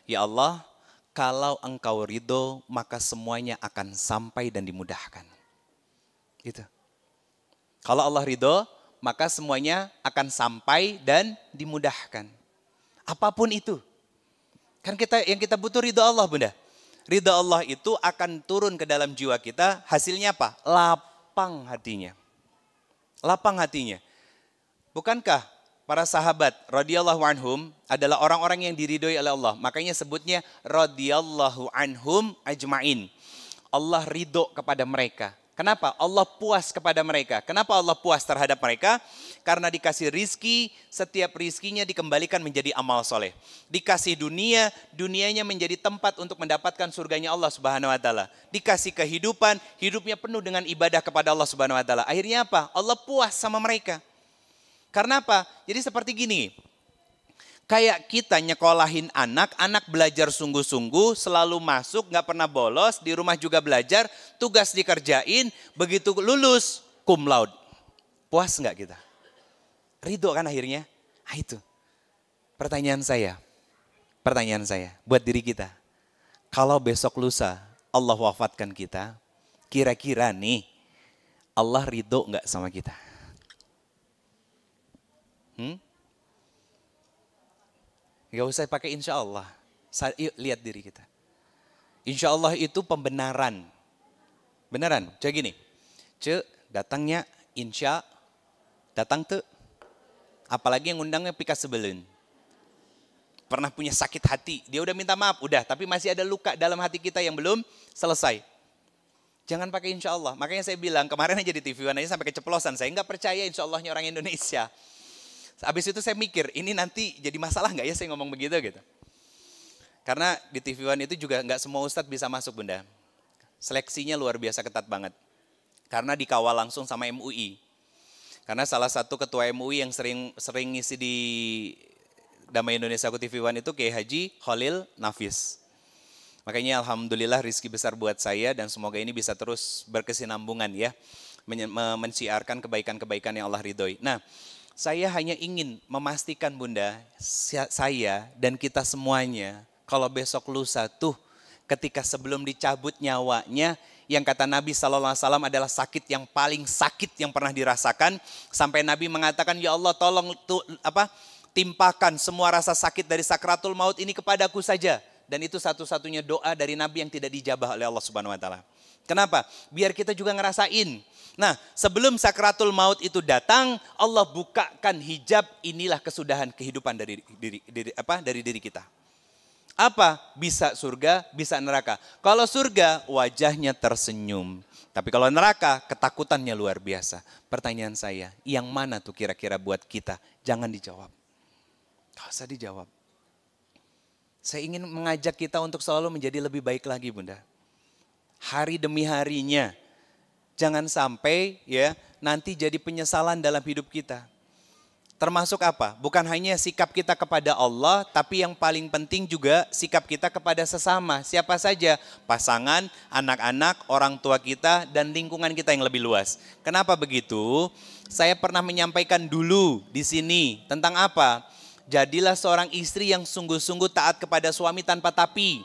Ya Allah, kalau Engkau ridho maka semuanya akan sampai dan dimudahkan. Gitu. Kalau Allah ridho, maka semuanya akan sampai dan dimudahkan. Apapun itu. Kan yang kita butuh ridho Allah Bunda. Ridho Allah itu akan turun ke dalam jiwa kita, hasilnya apa? Lapang hatinya. Lapang hatinya. Bukankah para sahabat radhiyallahu anhum adalah orang-orang yang diridhoi oleh Allah. Makanya sebutnya radhiyallahu anhum ajmain. Allah ridho kepada mereka. Kenapa? Allah puas kepada mereka. Kenapa Allah puas terhadap mereka? Karena dikasih rizki, setiap rizkinya dikembalikan menjadi amal soleh. Dikasih dunia, dunianya menjadi tempat untuk mendapatkan surganya Allah Subhanahu Wa Taala. Dikasih kehidupan, hidupnya penuh dengan ibadah kepada Allah Subhanahu Wa Taala. Akhirnya apa? Allah puas sama mereka. Karena apa? Jadi seperti gini. Kayak kita nyekolahin anak belajar sungguh-sungguh, selalu masuk, gak pernah bolos, di rumah juga belajar, tugas dikerjain, begitu lulus, cum laude. Puas gak kita? Ridho kan akhirnya? Ah itu. Pertanyaan saya buat diri kita. Kalau besok lusa Allah wafatkan kita, kira-kira nih Allah ridho gak sama kita? Gak usah pakai insya Allah. Yuk lihat diri kita. Insya Allah itu pembenaran. Beneran, coba gini. Datangnya insya, datang tuh. Apalagi yang undangnya pika sebelun. Pernah punya sakit hati, dia udah minta maaf, udah. Tapi masih ada luka dalam hati kita yang belum selesai. Jangan pakai insya Allah. Makanya saya bilang, kemarin aja di TV One aja sampai keceplosan. Saya nggak percaya insya Allahnya orang Indonesia. Habis itu saya mikir, ini nanti jadi masalah nggak ya saya ngomong begitu gitu. Karena di TV One itu juga nggak semua ustadz bisa masuk Bunda. Seleksinya luar biasa ketat banget. Karena dikawal langsung sama MUI. Karena salah satu ketua MUI yang sering ngisi di Damai Indonesia Aku TV One itu Kiai Haji Khalil Nafis. Makanya alhamdulillah rizki besar buat saya dan semoga ini bisa terus berkesinambungan ya. Menciarkan kebaikan-kebaikan yang Allah ridhoi. Nah, saya hanya ingin memastikan Bunda, saya dan kita semuanya, kalau besok lusa tuh ketika sebelum dicabut nyawanya, yang kata Nabi SAW adalah sakit yang paling sakit yang pernah dirasakan. Sampai Nabi mengatakan, ya Allah tolong timpakan semua rasa sakit dari sakratul maut ini kepadaku saja. Dan itu satu-satunya doa dari Nabi yang tidak dijabah oleh Allah Subhanahu Wa Taala. Kenapa? Biar kita juga ngerasain. Nah, sebelum sakratul maut itu datang, Allah bukakan hijab, inilah kesudahan kehidupan dari diri kita. Apa? Bisa surga, bisa neraka. Kalau surga, wajahnya tersenyum. Tapi kalau neraka, ketakutannya luar biasa. Pertanyaan saya, yang mana tuh kira-kira buat kita? Jangan dijawab. Gak usah dijawab. Saya ingin mengajak kita untuk selalu menjadi lebih baik lagi Bunda. Hari demi harinya. Jangan sampai ya nanti jadi penyesalan dalam hidup kita. Termasuk apa? Bukan hanya sikap kita kepada Allah, tapi yang paling penting juga sikap kita kepada sesama. Siapa saja? Pasangan, anak-anak, orang tua kita, dan lingkungan kita yang lebih luas. Kenapa begitu? Saya pernah menyampaikan dulu di sini tentang apa? Jadilah seorang istri yang sungguh-sungguh taat kepada suami tanpa tapi.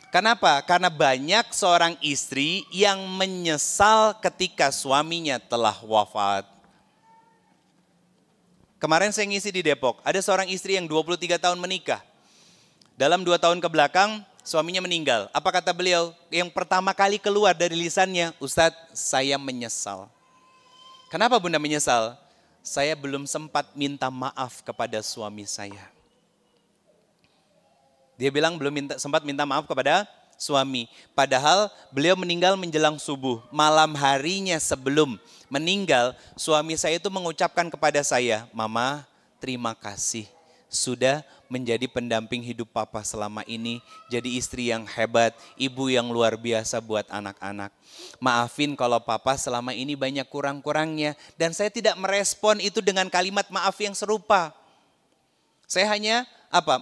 Kenapa? Karena banyak seorang istri yang menyesal ketika suaminya telah wafat. Kemarin saya ngisi di Depok, ada seorang istri yang 23 tahun menikah. Dalam 2 tahun ke belakang, suaminya meninggal. Apa kata beliau? Yang pertama kali keluar dari lisannya, Ustadz, saya menyesal. Kenapa Bunda menyesal? Saya belum sempat minta maaf kepada suami saya. Dia bilang belum sempat minta maaf kepada suami. Padahal beliau meninggal menjelang subuh. Malam harinya sebelum meninggal, suami saya itu mengucapkan kepada saya, Mama, terima kasih. Sudah menjadi pendamping hidup papa selama ini, jadi istri yang hebat, ibu yang luar biasa buat anak-anak. Maafin kalau papa selama ini banyak kurang-kurangnya, dan saya tidak merespon itu dengan kalimat maaf yang serupa. Saya hanya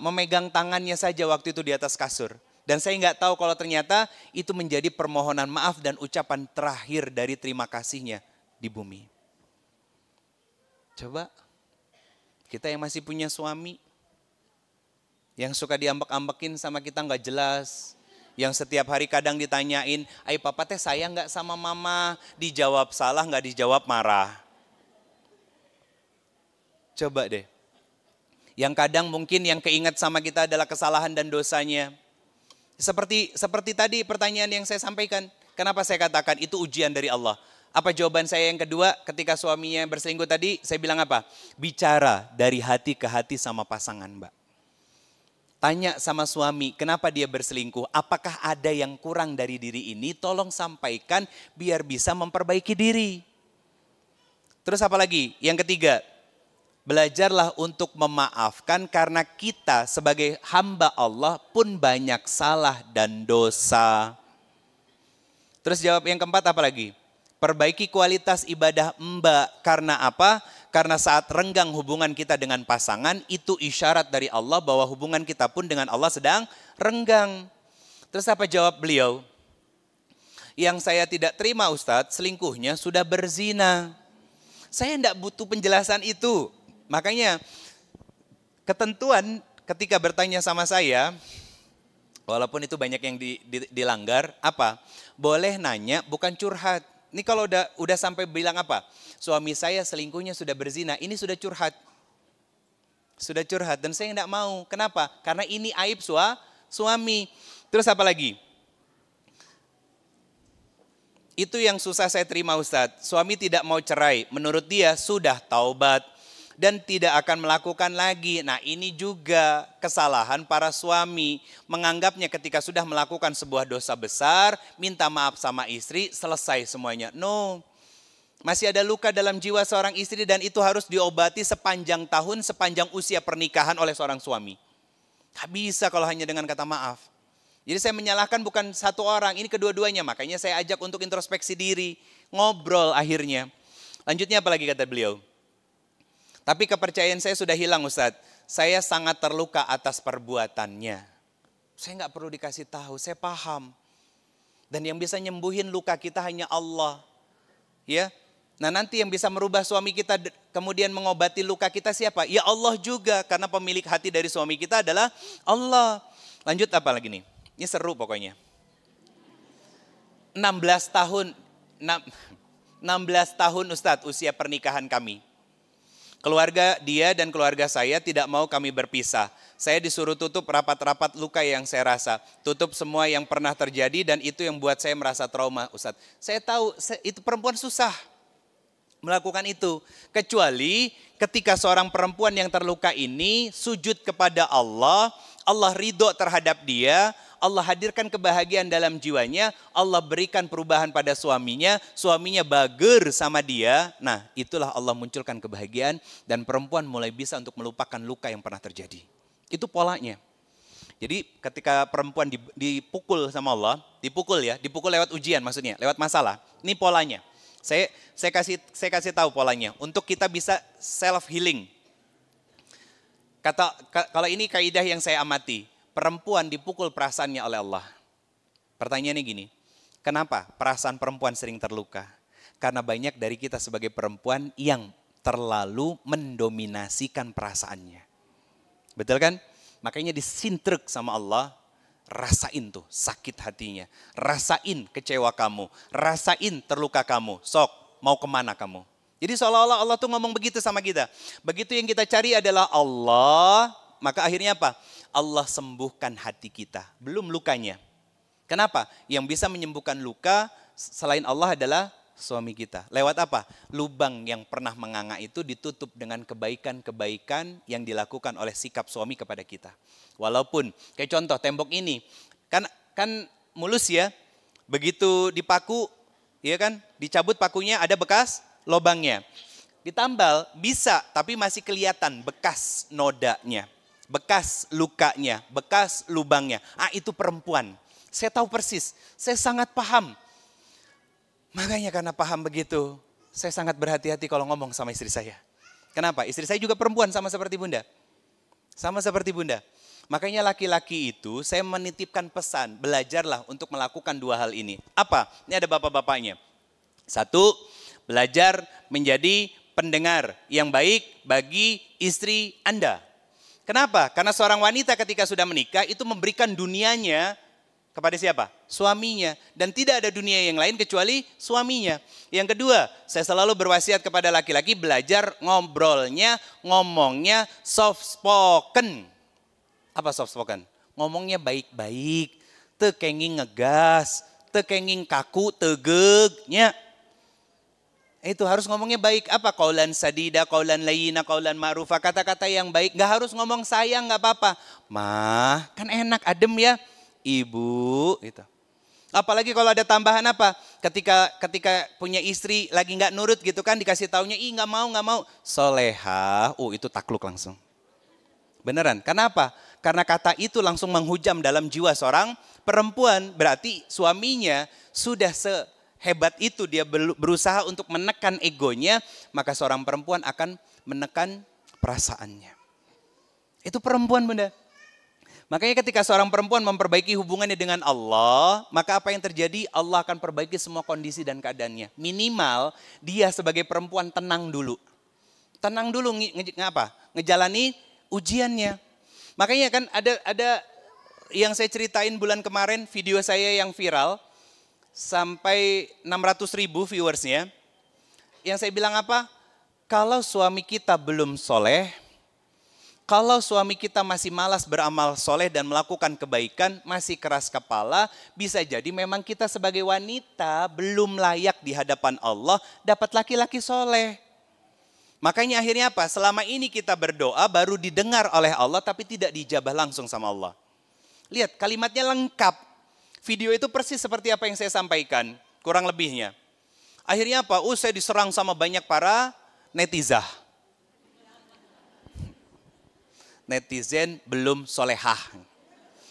memegang tangannya saja waktu itu di atas kasur. Dan saya nggak tahu kalau ternyata itu menjadi permohonan maaf dan ucapan terakhir dari terima kasihnya di bumi. Coba kita yang masih punya suami, yang suka diambek-ambekin sama kita nggak jelas, yang setiap hari kadang ditanyain, "Ay papa teh sayang nggak sama mama?" Dijawab salah, nggak dijawab marah. Coba deh. Yang kadang mungkin yang keinget sama kita adalah kesalahan dan dosanya. Seperti tadi pertanyaan yang saya sampaikan, kenapa saya katakan itu ujian dari Allah? Apa jawaban saya yang kedua ketika suaminya berselingkuh tadi? Saya bilang apa? Bicara dari hati ke hati sama pasangan, Mbak. Tanya sama suami, kenapa dia berselingkuh? Apakah ada yang kurang dari diri ini? Tolong sampaikan biar bisa memperbaiki diri. Terus apa lagi? Yang ketiga, belajarlah untuk memaafkan karena kita sebagai hamba Allah pun banyak salah dan dosa. Terus jawab yang keempat apa lagi? Perbaiki kualitas ibadah Mbak. Karena apa? Karena saat renggang hubungan kita dengan pasangan, itu isyarat dari Allah bahwa hubungan kita pun dengan Allah sedang renggang. Terus apa jawab beliau? Yang saya tidak terima Ustadz, selingkuhnya sudah berzina. Saya tidak butuh penjelasan itu. Makanya ketentuan ketika bertanya sama saya, walaupun itu banyak yang dilanggar, apa? Boleh nanya, bukan curhat. Ini kalau udah sampai bilang apa? Suami saya selingkuhnya sudah berzina, ini sudah curhat. Sudah curhat dan saya tidak mau. Kenapa? Karena ini aib suami. Terus apa lagi? Itu yang susah saya terima Ustadz. Suami tidak mau cerai, menurut dia sudah taubat dan tidak akan melakukan lagi. Nah ini juga kesalahan para suami. Menganggapnya ketika sudah melakukan sebuah dosa besar, minta maaf sama istri, selesai semuanya. No, masih ada luka dalam jiwa seorang istri dan itu harus diobati sepanjang tahun, sepanjang usia pernikahan oleh seorang suami. Gak bisa kalau hanya dengan kata maaf. Jadi saya menyalahkan bukan satu orang, ini kedua-duanya. Makanya saya ajak untuk introspeksi diri, ngobrol akhirnya. Lanjutnya apa lagi kata beliau? Tapi kepercayaan saya sudah hilang Ustadz. Saya sangat terluka atas perbuatannya. Saya nggak perlu dikasih tahu, saya paham. Dan yang bisa nyembuhin luka kita hanya Allah. Ya, nah nanti yang bisa merubah suami kita kemudian mengobati luka kita siapa? Ya Allah juga, karena pemilik hati dari suami kita adalah Allah. Lanjut apa lagi nih? Ini seru pokoknya. 16 tahun Ustadz usia pernikahan kami. Keluarga dia dan keluarga saya tidak mau kami berpisah. Saya disuruh tutup rapat-rapat luka yang saya rasa. Tutup semua yang pernah terjadi dan itu yang buat saya merasa trauma Ustadz. Saya tahu itu perempuan susah melakukan itu. Kecuali ketika seorang perempuan yang terluka ini sujud kepada Allah. Allah ridho terhadap dia. Allah hadirkan kebahagiaan dalam jiwanya, Allah berikan perubahan pada suaminya bager sama dia. Nah itulah Allah munculkan kebahagiaan dan perempuan mulai bisa untuk melupakan luka yang pernah terjadi. Itu polanya. Jadi ketika perempuan dipukul sama Allah, dipukul lewat ujian maksudnya, lewat masalah. Ini polanya. Saya kasih tahu polanya untuk kita bisa self healing. Kalau ini kaidah yang saya amati. Perempuan dipukul perasaannya oleh Allah. Pertanyaannya gini, kenapa perasaan perempuan sering terluka? Karena banyak dari kita sebagai perempuan yang terlalu mendominasikan perasaannya. Betul kan? Makanya disintrek sama Allah, rasain tuh sakit hatinya. Rasain kecewa kamu, rasain terluka kamu. Sok, mau kemana kamu? Jadi seolah-olah Allah tuh ngomong begitu sama kita. Begitu yang kita cari adalah Allah, maka akhirnya apa? Allah sembuhkan hati kita, belum lukanya. Kenapa? Yang bisa menyembuhkan luka selain Allah adalah suami kita. Lewat apa? Lubang yang pernah menganga itu ditutup dengan kebaikan-kebaikan yang dilakukan oleh sikap suami kepada kita. Walaupun, kayak contoh tembok ini, kan mulus ya, begitu dipaku, ya kan, dicabut pakunya ada bekas lobangnya. Ditambal bisa, tapi masih kelihatan bekas nodanya, bekas lukanya, bekas lubangnya. Itu perempuan. Saya tahu persis, saya sangat paham. Makanya karena paham begitu, saya sangat berhati-hati kalau ngomong sama istri saya. Kenapa? Istri saya juga perempuan sama seperti Bunda. Sama seperti Bunda. Makanya laki-laki itu saya menitipkan pesan, belajarlah untuk melakukan dua hal ini. Apa? Ini ada bapak-bapaknya. Satu, belajar menjadi pendengar yang baik bagi istri Anda. Kenapa? Karena seorang wanita ketika sudah menikah itu memberikan dunianya kepada siapa? Suaminya. Dan tidak ada dunia yang lain kecuali suaminya. Yang kedua, saya selalu berwasiat kepada laki-laki belajar ngomongnya soft spoken. Apa soft spoken? Ngomongnya baik-baik, teu kenging ngegas, teu kenging kaku, tegegnya. Itu harus ngomongnya baik. Apa? Qaulan sadida, qaulan layyina, qaulan ma'rufa. Kata-kata yang baik. Gak harus ngomong sayang, gak apa-apa. Mah, kan enak, adem ya. Ibu, gitu. Apalagi kalau ada tambahan apa? Ketika punya istri lagi nggak nurut gitu kan, dikasih taunya, nggak mau. Solehah, itu takluk langsung. Beneran, kenapa? Karena kata itu langsung menghujam dalam jiwa seorang perempuan. Berarti suaminya sudah sehebat itu dia berusaha untuk menekan egonya, maka seorang perempuan akan menekan perasaannya. Itu perempuan, Bunda. Makanya ketika seorang perempuan memperbaiki hubungannya dengan Allah, maka apa yang terjadi? Allah akan perbaiki semua kondisi dan keadaannya. Minimal dia sebagai perempuan tenang dulu. Tenang dulu ngejalani ujiannya. Makanya kan ada yang saya ceritain bulan kemarin, video saya yang viral, sampai 600.000 viewersnya. Yang saya bilang apa? Kalau suami kita belum soleh, kalau suami kita masih malas beramal soleh dan melakukan kebaikan, masih keras kepala, bisa jadi memang kita sebagai wanita belum layak di hadapan Allah dapat laki-laki soleh. Makanya akhirnya apa? Selama ini kita berdoa baru didengar oleh Allah tapi tidak dijabah langsung sama Allah. Lihat kalimatnya lengkap. Video itu persis seperti apa yang saya sampaikan, kurang lebihnya. Akhirnya apa? Saya diserang sama banyak para netizen. Netizen belum solehah.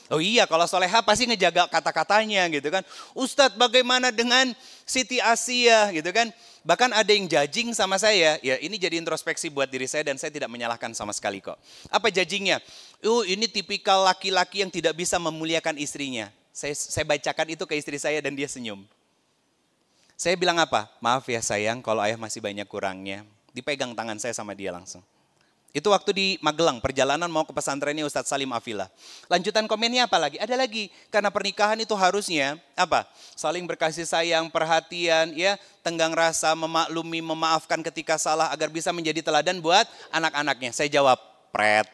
Oh iya, kalau solehah pasti ngejaga kata-katanya gitu kan. Ustadz bagaimana dengan Siti Asia gitu kan. Bahkan ada yang judging sama saya. Ya ini jadi introspeksi buat diri saya dan saya tidak menyalahkan sama sekali kok. Apa judgingnya? Ini tipikal laki-laki yang tidak bisa memuliakan istrinya. Saya bacakan itu ke istri saya dan dia senyum. Saya bilang apa? Maaf ya sayang kalau ayah masih banyak kurangnya. Dipegang tangan saya sama dia langsung. Itu waktu di Magelang, perjalanan mau ke pesantrennya Ustadz Salim Afillah. Lanjutan komennya apa lagi? Ada lagi, karena pernikahan itu harusnya apa? Saling berkasih sayang, perhatian, ya, tenggang rasa, memaklumi, memaafkan ketika salah agar bisa menjadi teladan buat anak-anaknya. Saya jawab, pret.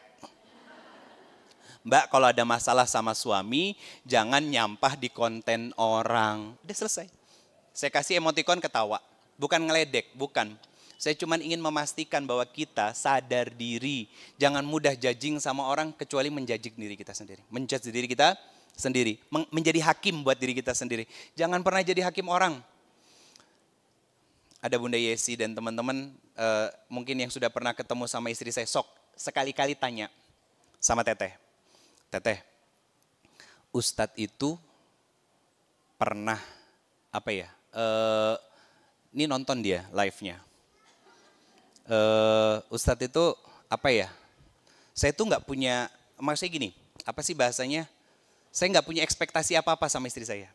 Mbak, kalau ada masalah sama suami, jangan nyampah di konten orang. Udah selesai. Saya kasih emotikon ketawa, bukan ngeledek, bukan. Saya cuma ingin memastikan bahwa kita sadar diri. Jangan mudah judging sama orang kecuali menjudging diri kita sendiri. Menjudge diri kita sendiri. Menjadi hakim buat diri kita sendiri. Jangan pernah jadi hakim orang. Ada Bunda Yesi dan teman-teman mungkin yang sudah pernah ketemu sama istri saya. Sok sekali-kali tanya sama Teteh. Teteh, Ustadz itu pernah ini nonton dia live-nya. Ustadz itu saya tuh nggak punya, maksudnya gini, apa sih bahasanya? Saya nggak punya ekspektasi apa-apa sama istri saya.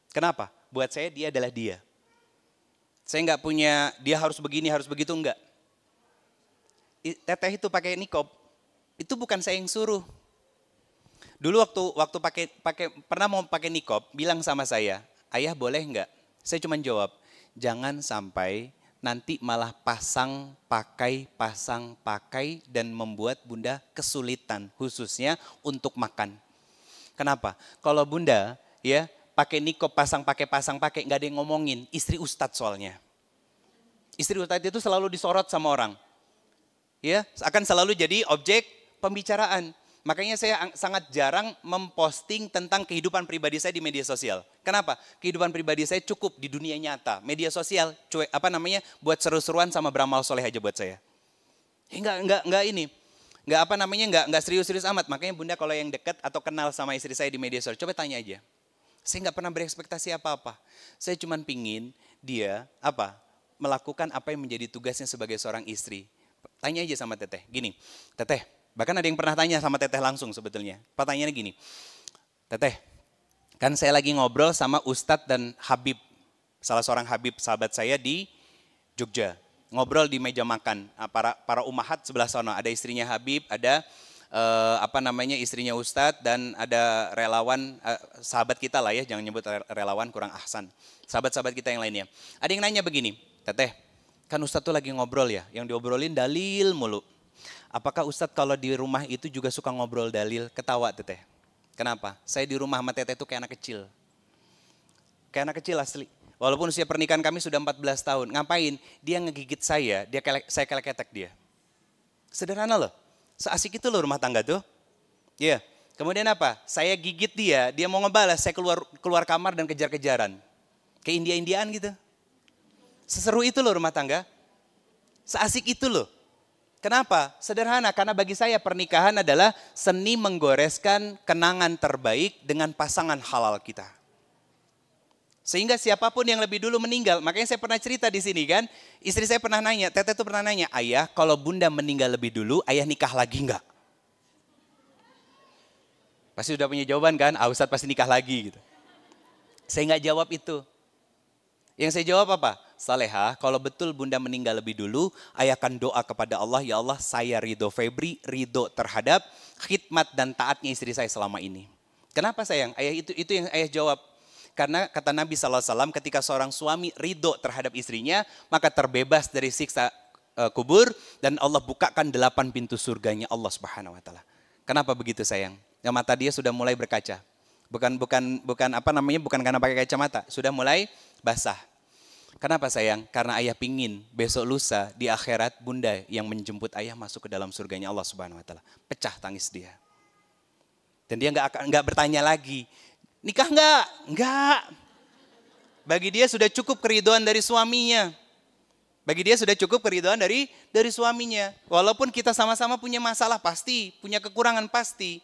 Kenapa? Buat saya dia adalah dia. Saya nggak punya, dia harus begini, harus begitu, enggak. Teteh itu pakai nikob, itu bukan saya yang suruh. Dulu waktu pernah mau pakai nikob, bilang sama saya, ayah boleh nggak? Saya cuma jawab, jangan sampai nanti malah pasang pakai dan membuat bunda kesulitan khususnya untuk makan. Kenapa? Kalau bunda ya pakai nikob pasang pakai nggak ada yang ngomongin, istri ustadz soalnya. Istri ustadz itu selalu disorot sama orang. Ya, akan selalu jadi objek pembicaraan. Makanya saya sangat jarang memposting tentang kehidupan pribadi saya di media sosial. Kenapa? Kehidupan pribadi saya cukup di dunia nyata. Media sosial buat seru-seruan sama beramal soleh aja buat saya. Enggak serius-serius amat. Makanya bunda kalau yang dekat atau kenal sama istri saya di media sosial, coba tanya aja. Saya nggak pernah berekspektasi apa-apa. Saya cuma pingin dia melakukan apa yang menjadi tugasnya sebagai seorang istri. Tanya aja sama teteh, gini, teteh, bahkan ada yang pernah tanya sama teteh langsung sebetulnya. Pertanyaannya gini, teteh, kan saya lagi ngobrol sama Ustadz dan Habib, salah seorang Habib sahabat saya di Jogja. Ngobrol di meja makan, para umahat sebelah sana, ada istrinya Habib, ada istrinya Ustadz, dan ada relawan, sahabat kita lah ya, jangan nyebut relawan kurang ahsan. Sahabat-sahabat kita yang lainnya. Ada yang nanya begini, teteh, kan Ustadz tuh lagi ngobrol ya, yang diobrolin dalil mulu. Apakah Ustadz kalau di rumah itu juga suka ngobrol dalil? Ketawa teteh. Kenapa? Saya di rumah sama teteh itu kayak anak kecil. Kayak anak kecil asli. Walaupun usia pernikahan kami sudah 14 tahun. Ngapain? Dia ngegigit saya saya kelek-ketek dia. Sederhana loh. Seasik itu loh rumah tangga tuh. Iya. Kemudian apa? Saya gigit dia mau ngebalas, saya keluar kamar dan kejar-kejaran. Kayak India-Indiaan gitu. Seseru itu loh rumah tangga. Seasik itu loh. Kenapa? Sederhana, karena bagi saya pernikahan adalah seni menggoreskan kenangan terbaik dengan pasangan halal kita. Sehingga siapapun yang lebih dulu meninggal, makanya saya pernah cerita di sini kan, istri saya pernah nanya, teteh tuh pernah nanya, ayah kalau bunda meninggal lebih dulu, ayah nikah lagi enggak? Pasti udah punya jawaban kan, Ustadz pasti nikah lagi gitu. Saya nggak jawab itu. Yang saya jawab apa? Salehah, kalau betul bunda meninggal lebih dulu, ayah akan doa kepada Allah, ya Allah saya ridho Febri, ridho terhadap khidmat dan taatnya istri saya selama ini. Kenapa sayang? Ayah itu yang ayah jawab. Karena kata Nabi SAW ketika seorang suami ridho terhadap istrinya, maka terbebas dari siksa kubur dan Allah bukakan 8 pintu surganya Allah Subhanahu Wa Taala. Kenapa begitu sayang? Yang mata dia sudah mulai berkaca. Bukan karena pakai kacamata, sudah mulai basah. Kenapa sayang? Karena ayah pingin besok lusa di akhirat bunda yang menjemput ayah masuk ke dalam surganya Allah Subhanahu Wa Taala. Pecah tangis dia. Dan dia nggak bertanya lagi, nikah nggak? Nggak. Bagi dia sudah cukup keridhaan dari suaminya. Bagi dia sudah cukup keridhaan dari suaminya. Walaupun kita sama-sama punya masalah pasti, punya kekurangan pasti.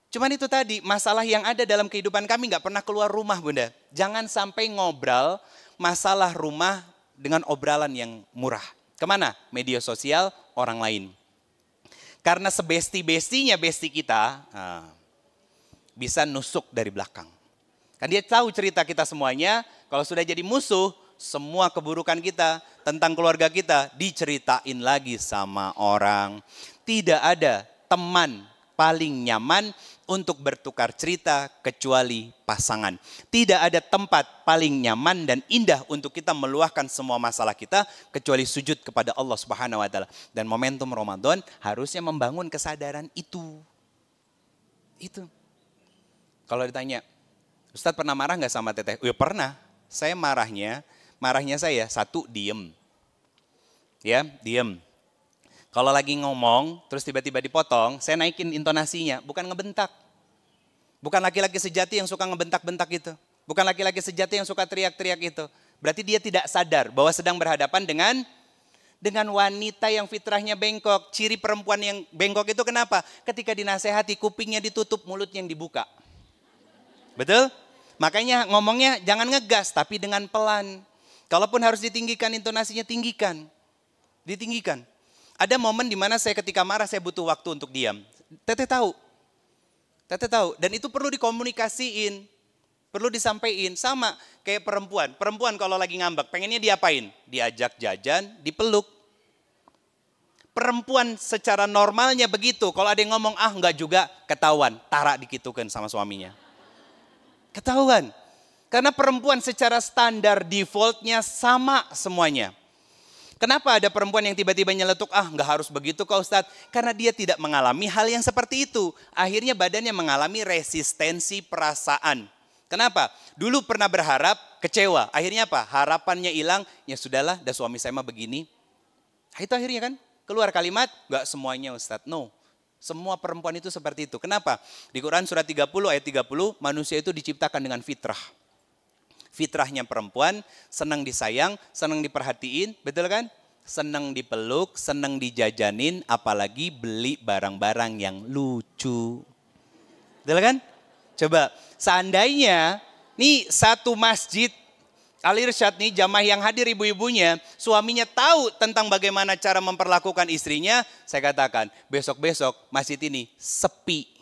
Cuman itu tadi, masalah yang ada dalam kehidupan kami nggak pernah keluar rumah bunda. Jangan sampai ngobrol masalah rumah dengan obrolan yang murah. Kemana? Media sosial orang lain. Karena sebesti-bestinya besti kita bisa nusuk dari belakang. Kan dia tahu cerita kita semuanya, kalau sudah jadi musuh, semua keburukan kita tentang keluarga kita diceritain lagi sama orang. Tidak ada teman paling nyaman untuk bertukar cerita kecuali pasangan. Tidak ada tempat paling nyaman dan indah untuk kita meluahkan semua masalah kita kecuali sujud kepada Allah Subhanahu Wa Taala. Dan momentum Ramadan harusnya membangun kesadaran itu. Itu. Kalau ditanya, Ustadz pernah marah nggak sama teteh? Ya pernah. Saya marahnya saya satu diem. Ya, diem. Kalau lagi ngomong, terus tiba-tiba dipotong, saya naikin intonasinya, bukan ngebentak. Bukan laki-laki sejati yang suka ngebentak-bentak itu. Bukan laki-laki sejati yang suka teriak-teriak itu. Berarti dia tidak sadar bahwa sedang berhadapan dengan wanita yang fitrahnya bengkok. Ciri perempuan yang bengkok itu kenapa? Ketika dinasehati, kupingnya ditutup, mulutnya yang dibuka. Betul? Makanya ngomongnya jangan ngegas, tapi dengan pelan. Kalaupun harus ditinggikan intonasinya, ditinggikan. Ada momen di mana saya ketika marah saya butuh waktu untuk diam. Teteh tahu. Dan itu perlu dikomunikasiin. Perlu disampaikan. Sama kayak perempuan. Perempuan kalau lagi ngambek pengennya diapain? Diajak jajan, dipeluk. Perempuan secara normalnya begitu. Kalau ada yang ngomong enggak juga, ketahuan. Tarak dikitukan sama suaminya. Ketahuan. Karena perempuan secara standar defaultnya sama semuanya. Kenapa ada perempuan yang tiba-tiba nyeletuk, nggak harus begitu kok Ustadz. Karena dia tidak mengalami hal yang seperti itu. Akhirnya badannya mengalami resistensi perasaan. Kenapa? Dulu pernah berharap, kecewa. Akhirnya apa? Harapannya hilang, ya sudahlah, dah suami saya mah begini. Itu akhirnya kan keluar kalimat, nggak semuanya Ustadz, no. Semua perempuan itu seperti itu. Kenapa? Di Quran surat 30 ayat 30, manusia itu diciptakan dengan fitrah. Fitrahnya perempuan, senang disayang, senang diperhatiin, betul kan? Senang dipeluk, senang dijajanin, apalagi beli barang-barang yang lucu. Betul kan? Coba, seandainya nih satu masjid, Al-Irsyad nih jamaah yang hadir ibu-ibunya, suaminya tahu tentang bagaimana cara memperlakukan istrinya, saya katakan besok-besok masjid ini sepi.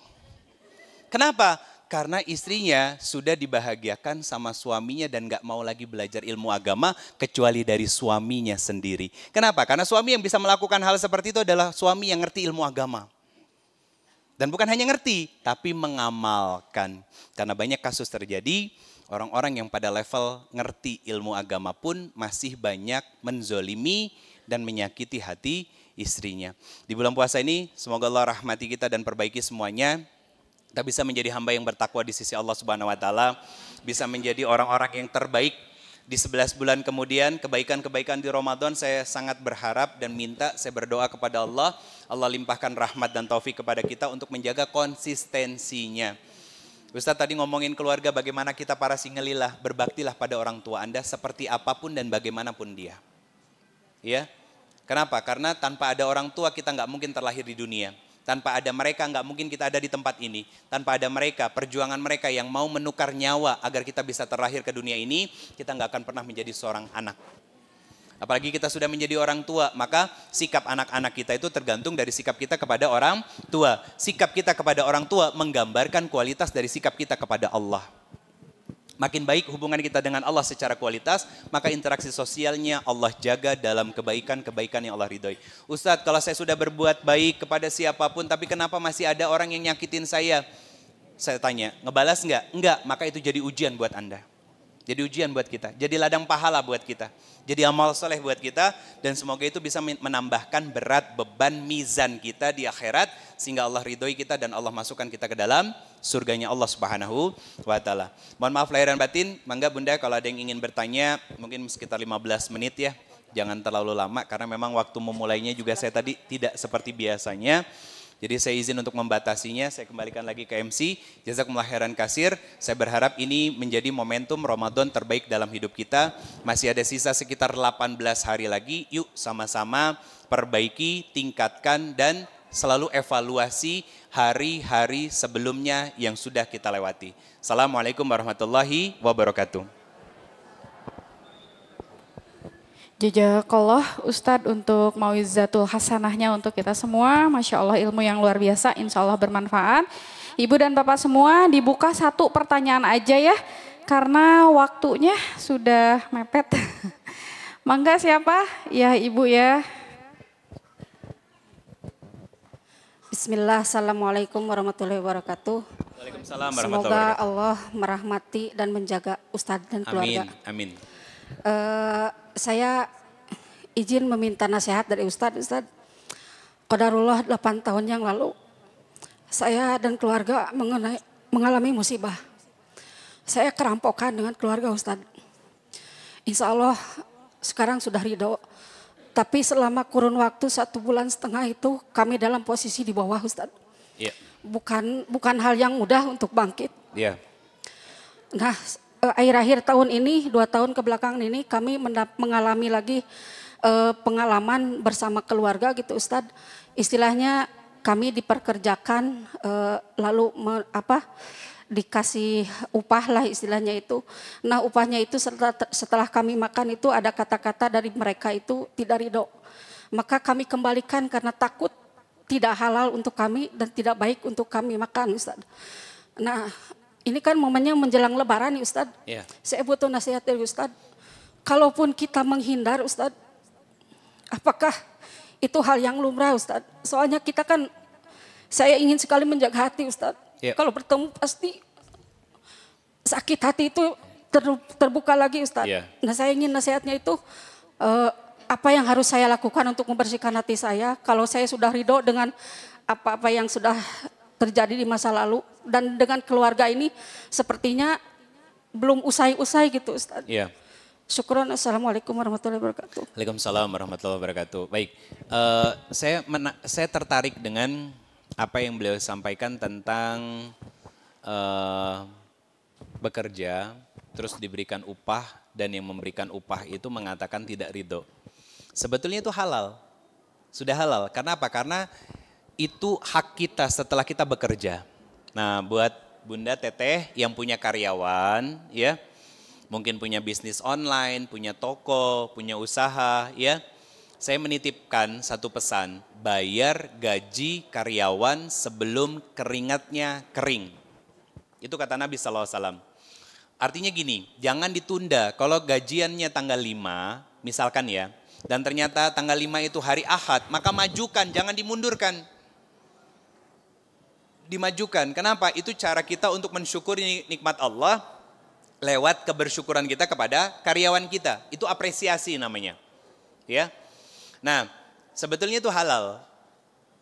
Kenapa? Karena istrinya sudah dibahagiakan sama suaminya dan gak mau lagi belajar ilmu agama kecuali dari suaminya sendiri. Kenapa? Karena suami yang bisa melakukan hal seperti itu adalah suami yang ngerti ilmu agama. Dan bukan hanya ngerti, tapi mengamalkan. Karena banyak kasus terjadi, orang-orang yang pada level ngerti ilmu agama pun masih banyak menzolimi dan menyakiti hati istrinya. Di bulan puasa ini, semoga Allah rahmati kita dan perbaiki semuanya. Kita bisa menjadi hamba yang bertakwa di sisi Allah Subhanahu wa Ta'ala, bisa menjadi orang-orang yang terbaik di 11 bulan kemudian. Kebaikan-kebaikan di Ramadan saya sangat berharap dan minta, saya berdoa kepada Allah, Allah limpahkan rahmat dan taufik kepada kita untuk menjaga konsistensinya. Ustadz tadi ngomongin keluarga, bagaimana kita para singlilah, berbaktilah pada orang tua Anda seperti apapun dan bagaimanapun dia. Ya, kenapa? Karena tanpa ada orang tua kita nggak mungkin terlahir di dunia. Tanpa ada mereka nggak mungkin kita ada di tempat ini. Tanpa ada mereka, perjuangan mereka yang mau menukar nyawa agar kita bisa terlahir ke dunia ini, kita nggak akan pernah menjadi seorang anak. Apalagi kita sudah menjadi orang tua, maka sikap anak-anak kita itu tergantung dari sikap kita kepada orang tua. Sikap kita kepada orang tua menggambarkan kualitas dari sikap kita kepada Allah. Makin baik hubungan kita dengan Allah secara kualitas, maka interaksi sosialnya Allah jaga dalam kebaikan-kebaikan yang Allah ridhoi. Ustadz, kalau saya sudah berbuat baik kepada siapapun, tapi kenapa masih ada orang yang nyakitin saya? Saya tanya, ngebalas enggak? Enggak, maka itu jadi ujian buat Anda. Jadi ujian buat kita, jadi ladang pahala buat kita. Jadi amal soleh buat kita, dan semoga itu bisa menambahkan berat beban mizan kita di akhirat, sehingga Allah ridhoi kita dan Allah masukkan kita ke dalam surganya Allah Subhanahu wa Ta'ala. Mohon maaf lahir dan batin, mangga Bunda kalau ada yang ingin bertanya, mungkin sekitar 15 menit ya. Jangan terlalu lama, karena memang waktu memulainya juga saya tadi tidak seperti biasanya. Jadi saya izin untuk membatasinya, saya kembalikan lagi ke MC. Jazakumullah khairan kasir. Saya berharap ini menjadi momentum Ramadan terbaik dalam hidup kita. Masih ada sisa sekitar 18 hari lagi. Yuk sama-sama perbaiki, tingkatkan, dan selalu evaluasi hari-hari sebelumnya yang sudah kita lewati. Assalamualaikum warahmatullahi wabarakatuh. Jazakallah Ustadz untuk mauizatul hasanahnya untuk kita semua. Masya Allah ilmu yang luar biasa, insya Allah bermanfaat. Ibu dan Bapak semua dibuka satu pertanyaan aja ya. Karena waktunya sudah mepet. Mangga siapa? Ya Ibu ya. Bismillah, Assalamualaikum warahmatullahi wabarakatuh. Waalaikumsalam warahmatullahi wabarakatuh. Semoga Allah merahmati dan menjaga Ustadz dan keluarga. Amin, amin. Saya izin meminta nasihat dari Ustadz. Ustadz, qadarullah 8 tahun yang lalu, saya dan keluarga mengalami musibah. Saya kerampokan dengan keluarga Ustadz. Insya Allah sekarang sudah ridho. Tapi selama kurun waktu 1,5 bulan itu kami dalam posisi di bawah Ustadz. Yeah. Bukan hal yang mudah untuk bangkit. Yeah. Nah, akhir-akhir tahun ini, 2 tahun kebelakangan ini kami mengalami lagi pengalaman bersama keluarga gitu Ustadz. Istilahnya kami diperkerjakan lalu dikasih upah lah istilahnya itu. Nah upahnya itu setelah kami makan itu ada kata-kata dari mereka itu tidak ridho. Maka kami kembalikan karena takut tidak halal untuk kami dan tidak baik untuk kami makan Ustadz. Nah ini kan momennya menjelang lebaran nih Ustadz. Yeah. Saya butuh nasihat dari Ustadz. Kalaupun kita menghindar Ustadz, apakah itu hal yang lumrah Ustadz? Soalnya kita kan, saya ingin sekali menjaga hati Ustadz. Yeah. Kalau bertemu pasti sakit hati itu terbuka lagi Ustadz. Yeah. Nah saya ingin nasihatnya itu, apa yang harus saya lakukan untuk membersihkan hati saya kalau saya sudah ridho dengan apa-apa yang sudah terjadi di masa lalu dan dengan keluarga ini sepertinya belum usai-usai gitu Ustaz. Iya. Syukron. Assalamualaikum warahmatullahi wabarakatuh. Waalaikumsalam warahmatullahi wabarakatuh. Baik, saya tertarik dengan apa yang beliau sampaikan tentang bekerja, terus diberikan upah, dan yang memberikan upah itu mengatakan tidak ridho. Sebetulnya itu halal, sudah halal. Karena apa? Karena itu hak kita setelah kita bekerja. Nah, buat Bunda Teteh yang punya karyawan, ya, mungkin punya bisnis online, punya toko, punya usaha, ya. Saya menitipkan satu pesan, bayar gaji karyawan sebelum keringatnya kering. Itu kata Nabi SAW. Artinya gini, jangan ditunda. Kalau gajiannya tanggal 5, misalkan ya, dan ternyata tanggal 5 itu hari Ahad, maka majukan, jangan dimundurkan. Dimajukan. Kenapa? Itu cara kita untuk mensyukuri nikmat Allah lewat kebersyukuran kita kepada karyawan kita. Itu apresiasi namanya. Ya. Nah, sebetulnya itu halal.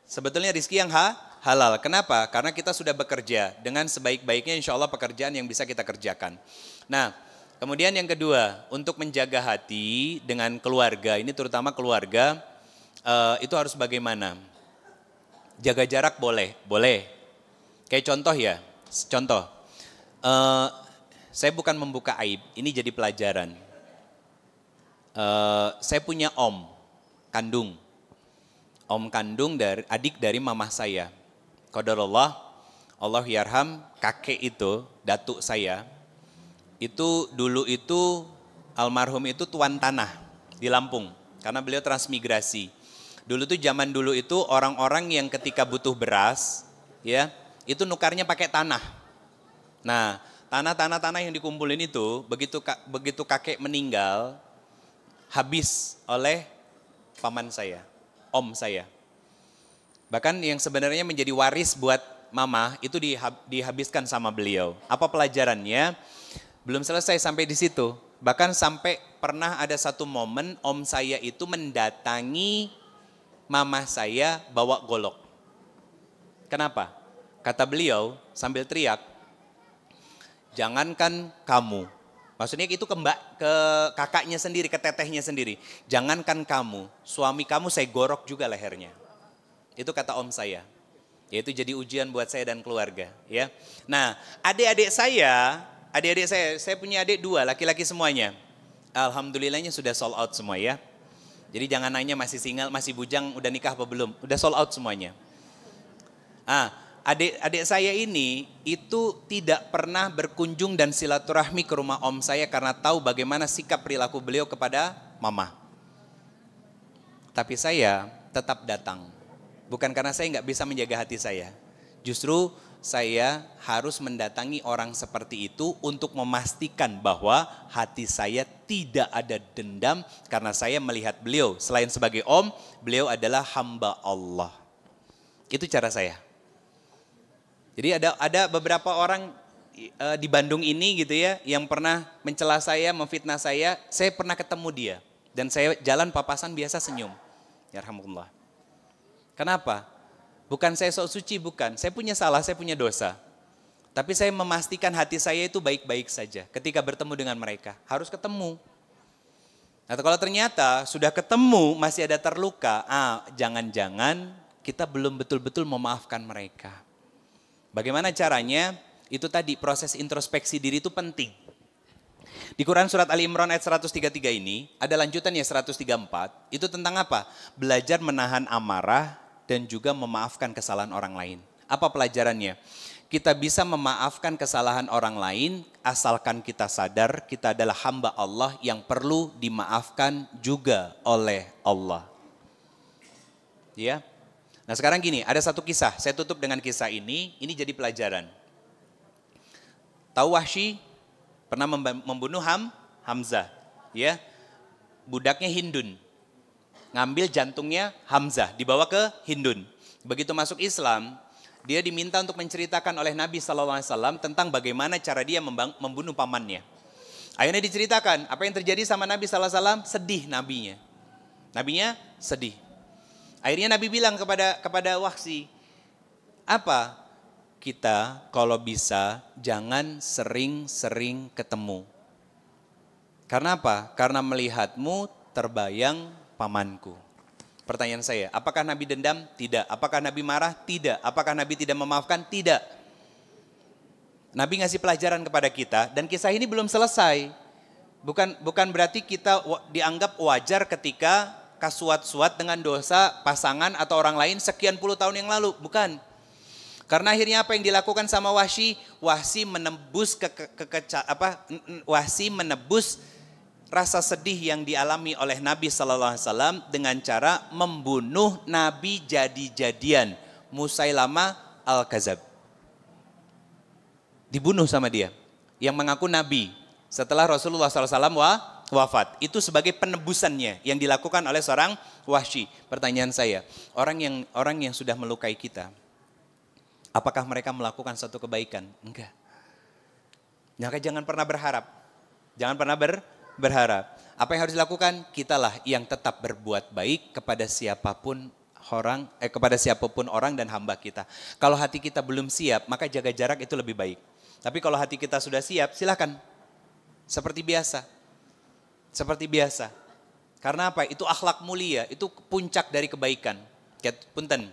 Sebetulnya rizki yang halal. Kenapa? Karena kita sudah bekerja dengan sebaik-baiknya, insya Allah pekerjaan yang bisa kita kerjakan. Nah, kemudian yang kedua, untuk menjaga hati dengan keluarga, ini terutama keluarga, itu harus bagaimana? Jaga jarak boleh. Kayak contoh ya, saya bukan membuka aib, ini jadi pelajaran. Saya punya om kandung dari adik dari mamah saya. Qadarullah, Allah yarham, kakek itu, datuk saya, itu dulu itu almarhum itu tuan tanah di Lampung, karena beliau transmigrasi. Dulu tuh zaman dulu itu orang-orang yang ketika butuh beras, ya, itu nukarnya pakai tanah. Nah, tanah yang dikumpulin itu, begitu kakek meninggal, habis oleh paman saya, om saya. Bahkan yang sebenarnya menjadi waris buat mama itu dihabiskan sama beliau. Apa pelajarannya? Belum selesai sampai di situ. Bahkan sampai pernah ada satu momen om saya itu mendatangi mama saya bawa golok. Kenapa? Kata beliau sambil teriak, jangankan kamu. Maksudnya itu ke kakaknya sendiri, ke tetehnya sendiri. Jangankan kamu, suami kamu saya gorok juga lehernya. Itu kata om saya. Yaitu jadi ujian buat saya dan keluarga, ya. Nah, adik-adik saya punya adik 2, laki-laki semuanya. Alhamdulillahnya sudah sold out semua ya. Jadi jangan nanya masih single, masih bujang, udah nikah apa belum. Udah sold out semuanya. Adik saya ini itu tidak pernah berkunjung dan silaturahmi ke rumah om saya karena tahu bagaimana sikap perilaku beliau kepada mama. Tapi saya tetap datang. Bukan karena saya nggak bisa menjaga hati saya. Justru saya harus mendatangi orang seperti itu untuk memastikan bahwa hati saya tidak ada dendam karena saya melihat beliau. Selain sebagai om, beliau adalah hamba Allah. Itu cara saya. Jadi ada beberapa orang di Bandung ini gitu ya, yang pernah mencela saya, memfitnah saya pernah ketemu dia. Dan saya jalan papasan biasa senyum. Yarhamukallah. Kenapa? Bukan saya sok suci, bukan. Saya punya salah, saya punya dosa. Tapi saya memastikan hati saya itu baik-baik saja ketika bertemu dengan mereka. Harus ketemu. Nah, kalau ternyata sudah ketemu masih ada terluka, jangan-jangan kita belum betul-betul memaafkan mereka. Bagaimana caranya? Itu tadi proses introspeksi diri itu penting. Di Quran surat Ali Imran ayat 133 ini ada lanjutannya 134. Itu tentang apa? Belajar menahan amarah dan juga memaafkan kesalahan orang lain. Apa pelajarannya? Kita bisa memaafkan kesalahan orang lain asalkan kita sadar kita adalah hamba Allah yang perlu dimaafkan juga oleh Allah. Ya. Nah sekarang gini, ada satu kisah, saya tutup dengan kisah ini jadi pelajaran. Tahu Wahsy pernah membunuh Hamzah, ya, budaknya Hindun, ngambil jantungnya Hamzah, dibawa ke Hindun. Begitu masuk Islam, dia diminta untuk menceritakan oleh Nabi SAW tentang bagaimana cara dia membunuh pamannya. Akhirnya diceritakan apa yang terjadi sama Nabi SAW, sedih nabinya. Nabinya sedih. Akhirnya Nabi bilang kepada Wahsy, apa? Kita kalau bisa jangan sering-sering ketemu. Karena apa? Karena melihatmu terbayang pamanku. Pertanyaan saya, apakah Nabi dendam? Tidak. Apakah Nabi marah? Tidak. Apakah Nabi tidak memaafkan? Tidak. Nabi ngasih pelajaran kepada kita dan kisah ini belum selesai. Bukan berarti kita dianggap wajar ketika kasuat-suat dengan dosa pasangan atau orang lain sekian puluh tahun yang lalu. Bukan. Karena akhirnya apa yang dilakukan sama Wahsy? Wahsy menebus Wahsy menebus rasa sedih yang dialami oleh Nabi Sallallahu Alaihi Wasallam dengan cara membunuh Nabi jadi-jadian, Musailamah Al-Kadzab. Dibunuh sama dia, yang mengaku Nabi setelah Rasulullah SAW wafat. Itu sebagai penebusannya yang dilakukan oleh seorang Wahsy. Pertanyaan saya, orang yang sudah melukai kita, apakah mereka melakukan suatu kebaikan? Enggak. Maka jangan pernah berharap. Jangan pernah berharap. Apa yang harus dilakukan? Kitalah yang tetap berbuat baik kepada siapapun orang dan hamba kita. Kalau hati kita belum siap, maka jaga jarak itu lebih baik. Tapi kalau hati kita sudah siap, silakan. Seperti biasa. Seperti biasa. Karena apa? Itu akhlak mulia, itu puncak dari kebaikan. Punten.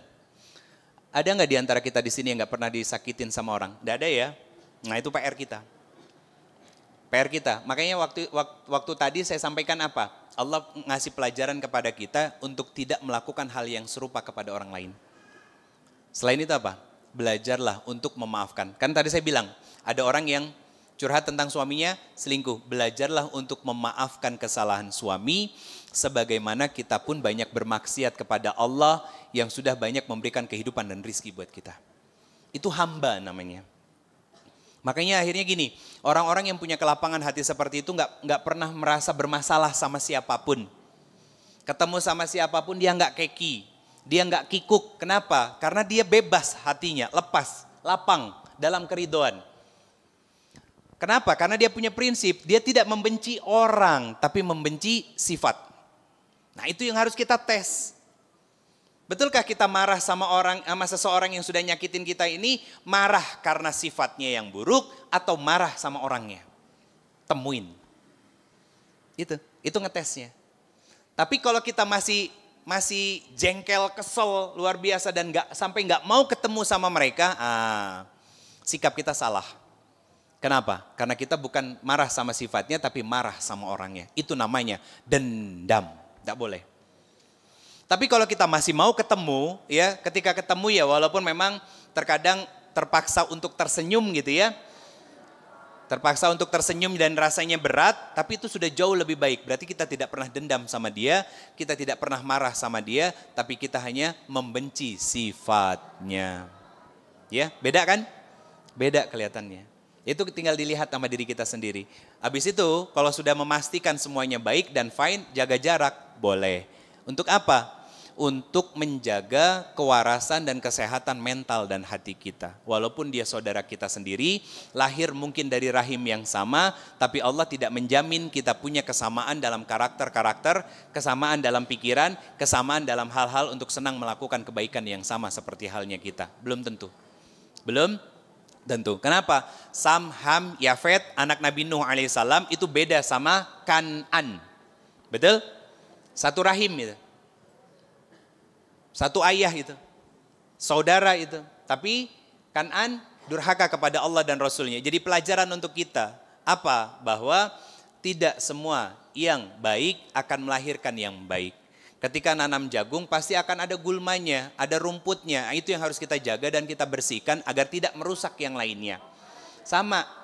Ada nggak di antara kita di sini yang nggak pernah disakitin sama orang? Nggak ada ya. Nah itu PR kita. PR kita. Makanya waktu tadi saya sampaikan apa? Allah ngasih pelajaran kepada kita untuk tidak melakukan hal yang serupa kepada orang lain. Selain itu apa? Belajarlah untuk memaafkan. Kan tadi saya bilang, ada orang yang curhat tentang suaminya selingkuh. Belajarlah untuk memaafkan kesalahan suami, sebagaimana kita pun banyak bermaksiat kepada Allah yang sudah banyak memberikan kehidupan dan rizki buat kita. Itu hamba namanya. Makanya akhirnya gini, orang-orang yang punya kelapangan hati seperti itu nggak pernah merasa bermasalah sama siapapun. Ketemu sama siapapun dia nggak keki, dia nggak kikuk. Kenapa? Karena dia bebas hatinya, lepas, lapang dalam keridoan. Kenapa? Karena dia punya prinsip, dia tidak membenci orang, tapi membenci sifat. Nah itu yang harus kita tes. Betulkah kita marah sama seseorang yang sudah nyakitin kita ini, marah karena sifatnya yang buruk atau marah sama orangnya? Temuin. Itu ngetesnya. Tapi kalau kita masih jengkel, kesel, luar biasa dan sampai nggak mau ketemu sama mereka, sikap kita salah. Kenapa? Karena kita bukan marah sama sifatnya tapi marah sama orangnya. Itu namanya dendam. Tidak boleh. Tapi kalau kita masih mau ketemu, ya ketika ketemu ya walaupun memang terkadang terpaksa untuk tersenyum gitu ya. Terpaksa untuk tersenyum dan rasanya berat, tapi itu sudah jauh lebih baik. Berarti kita tidak pernah dendam sama dia, kita tidak pernah marah sama dia, tapi kita hanya membenci sifatnya. Ya, beda kan? Beda kelihatannya. Itu tinggal dilihat sama diri kita sendiri. Habis itu kalau sudah memastikan semuanya baik dan fine, jaga jarak, boleh. Untuk apa? Untuk menjaga kewarasan dan kesehatan mental dan hati kita. Walaupun dia saudara kita sendiri, lahir mungkin dari rahim yang sama, tapi Allah tidak menjamin kita punya kesamaan dalam karakter-karakter, kesamaan dalam pikiran, kesamaan dalam hal-hal untuk senang melakukan kebaikan yang sama seperti halnya kita. Belum tentu. Belum tentu. Kenapa? Sam, Ham, Yafet, anak Nabi Nuh alaihissalam itu beda sama Kan'an. Betul? Satu rahim itu. Satu ayah itu. Saudara itu. Tapi Kan'an durhaka kepada Allah dan Rasulnya. Jadi pelajaran untuk kita. Apa? Bahwa tidak semua yang baik akan melahirkan yang baik. Ketika nanam jagung pasti akan ada gulmanya, ada rumputnya. Itu yang harus kita jaga dan kita bersihkan agar tidak merusak yang lainnya. Sama.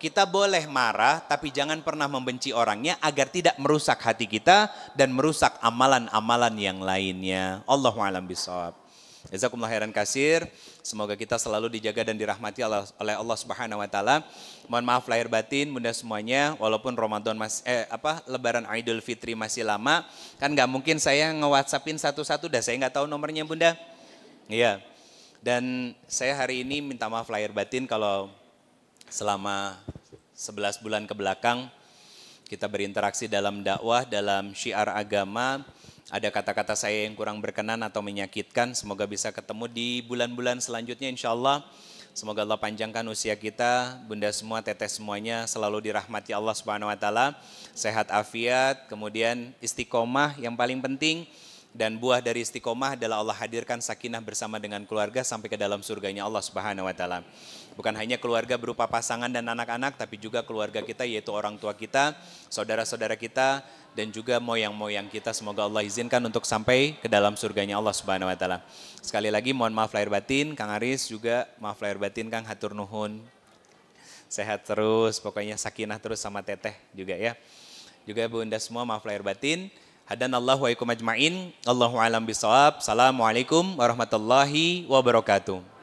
Kita boleh marah tapi jangan pernah membenci orangnya agar tidak merusak hati kita dan merusak amalan-amalan yang lainnya. Allahu a'lam bishawab. Jazakumullah khairan katsir. Semoga kita selalu dijaga dan dirahmati oleh Allah Subhanahu wa taala. Mohon maaf lahir batin Bunda semuanya, walaupun Ramadan Lebaran Idul Fitri masih lama, kan nggak mungkin saya nge-WhatsAppin satu-satu dah, saya nggak tahu nomornya Bunda. Iya. Dan saya hari ini minta maaf lahir batin kalau selama 11 bulan ke belakang kita berinteraksi dalam dakwah, dalam syiar agama, ada kata-kata saya yang kurang berkenan atau menyakitkan, semoga bisa ketemu di bulan-bulan selanjutnya insya Allah. Semoga Allah panjangkan usia kita, bunda semua, teteh semuanya selalu dirahmati Allah Subhanahu wa taala, sehat afiat, kemudian istiqomah yang paling penting, dan buah dari istiqomah adalah Allah hadirkan sakinah bersama dengan keluarga sampai ke dalam surganya Allah Subhanahu wa taala. Bukan hanya keluarga berupa pasangan dan anak-anak, tapi juga keluarga kita yaitu orang tua kita, saudara-saudara kita, dan juga moyang-moyang kita. Semoga Allah izinkan untuk sampai ke dalam surganya Allah Subhanahu wa taala. Sekali lagi mohon maaf lahir batin, Kang Aris juga maaf lahir batin Kang, hatur nuhun. Sehat terus, pokoknya sakinah terus sama teteh juga ya. Juga bunda semua maaf lahir batin. Hadanallahu wa ikum ajmain. Allahu alam bisawab. Assalamualaikum warahmatullahi wabarakatuh.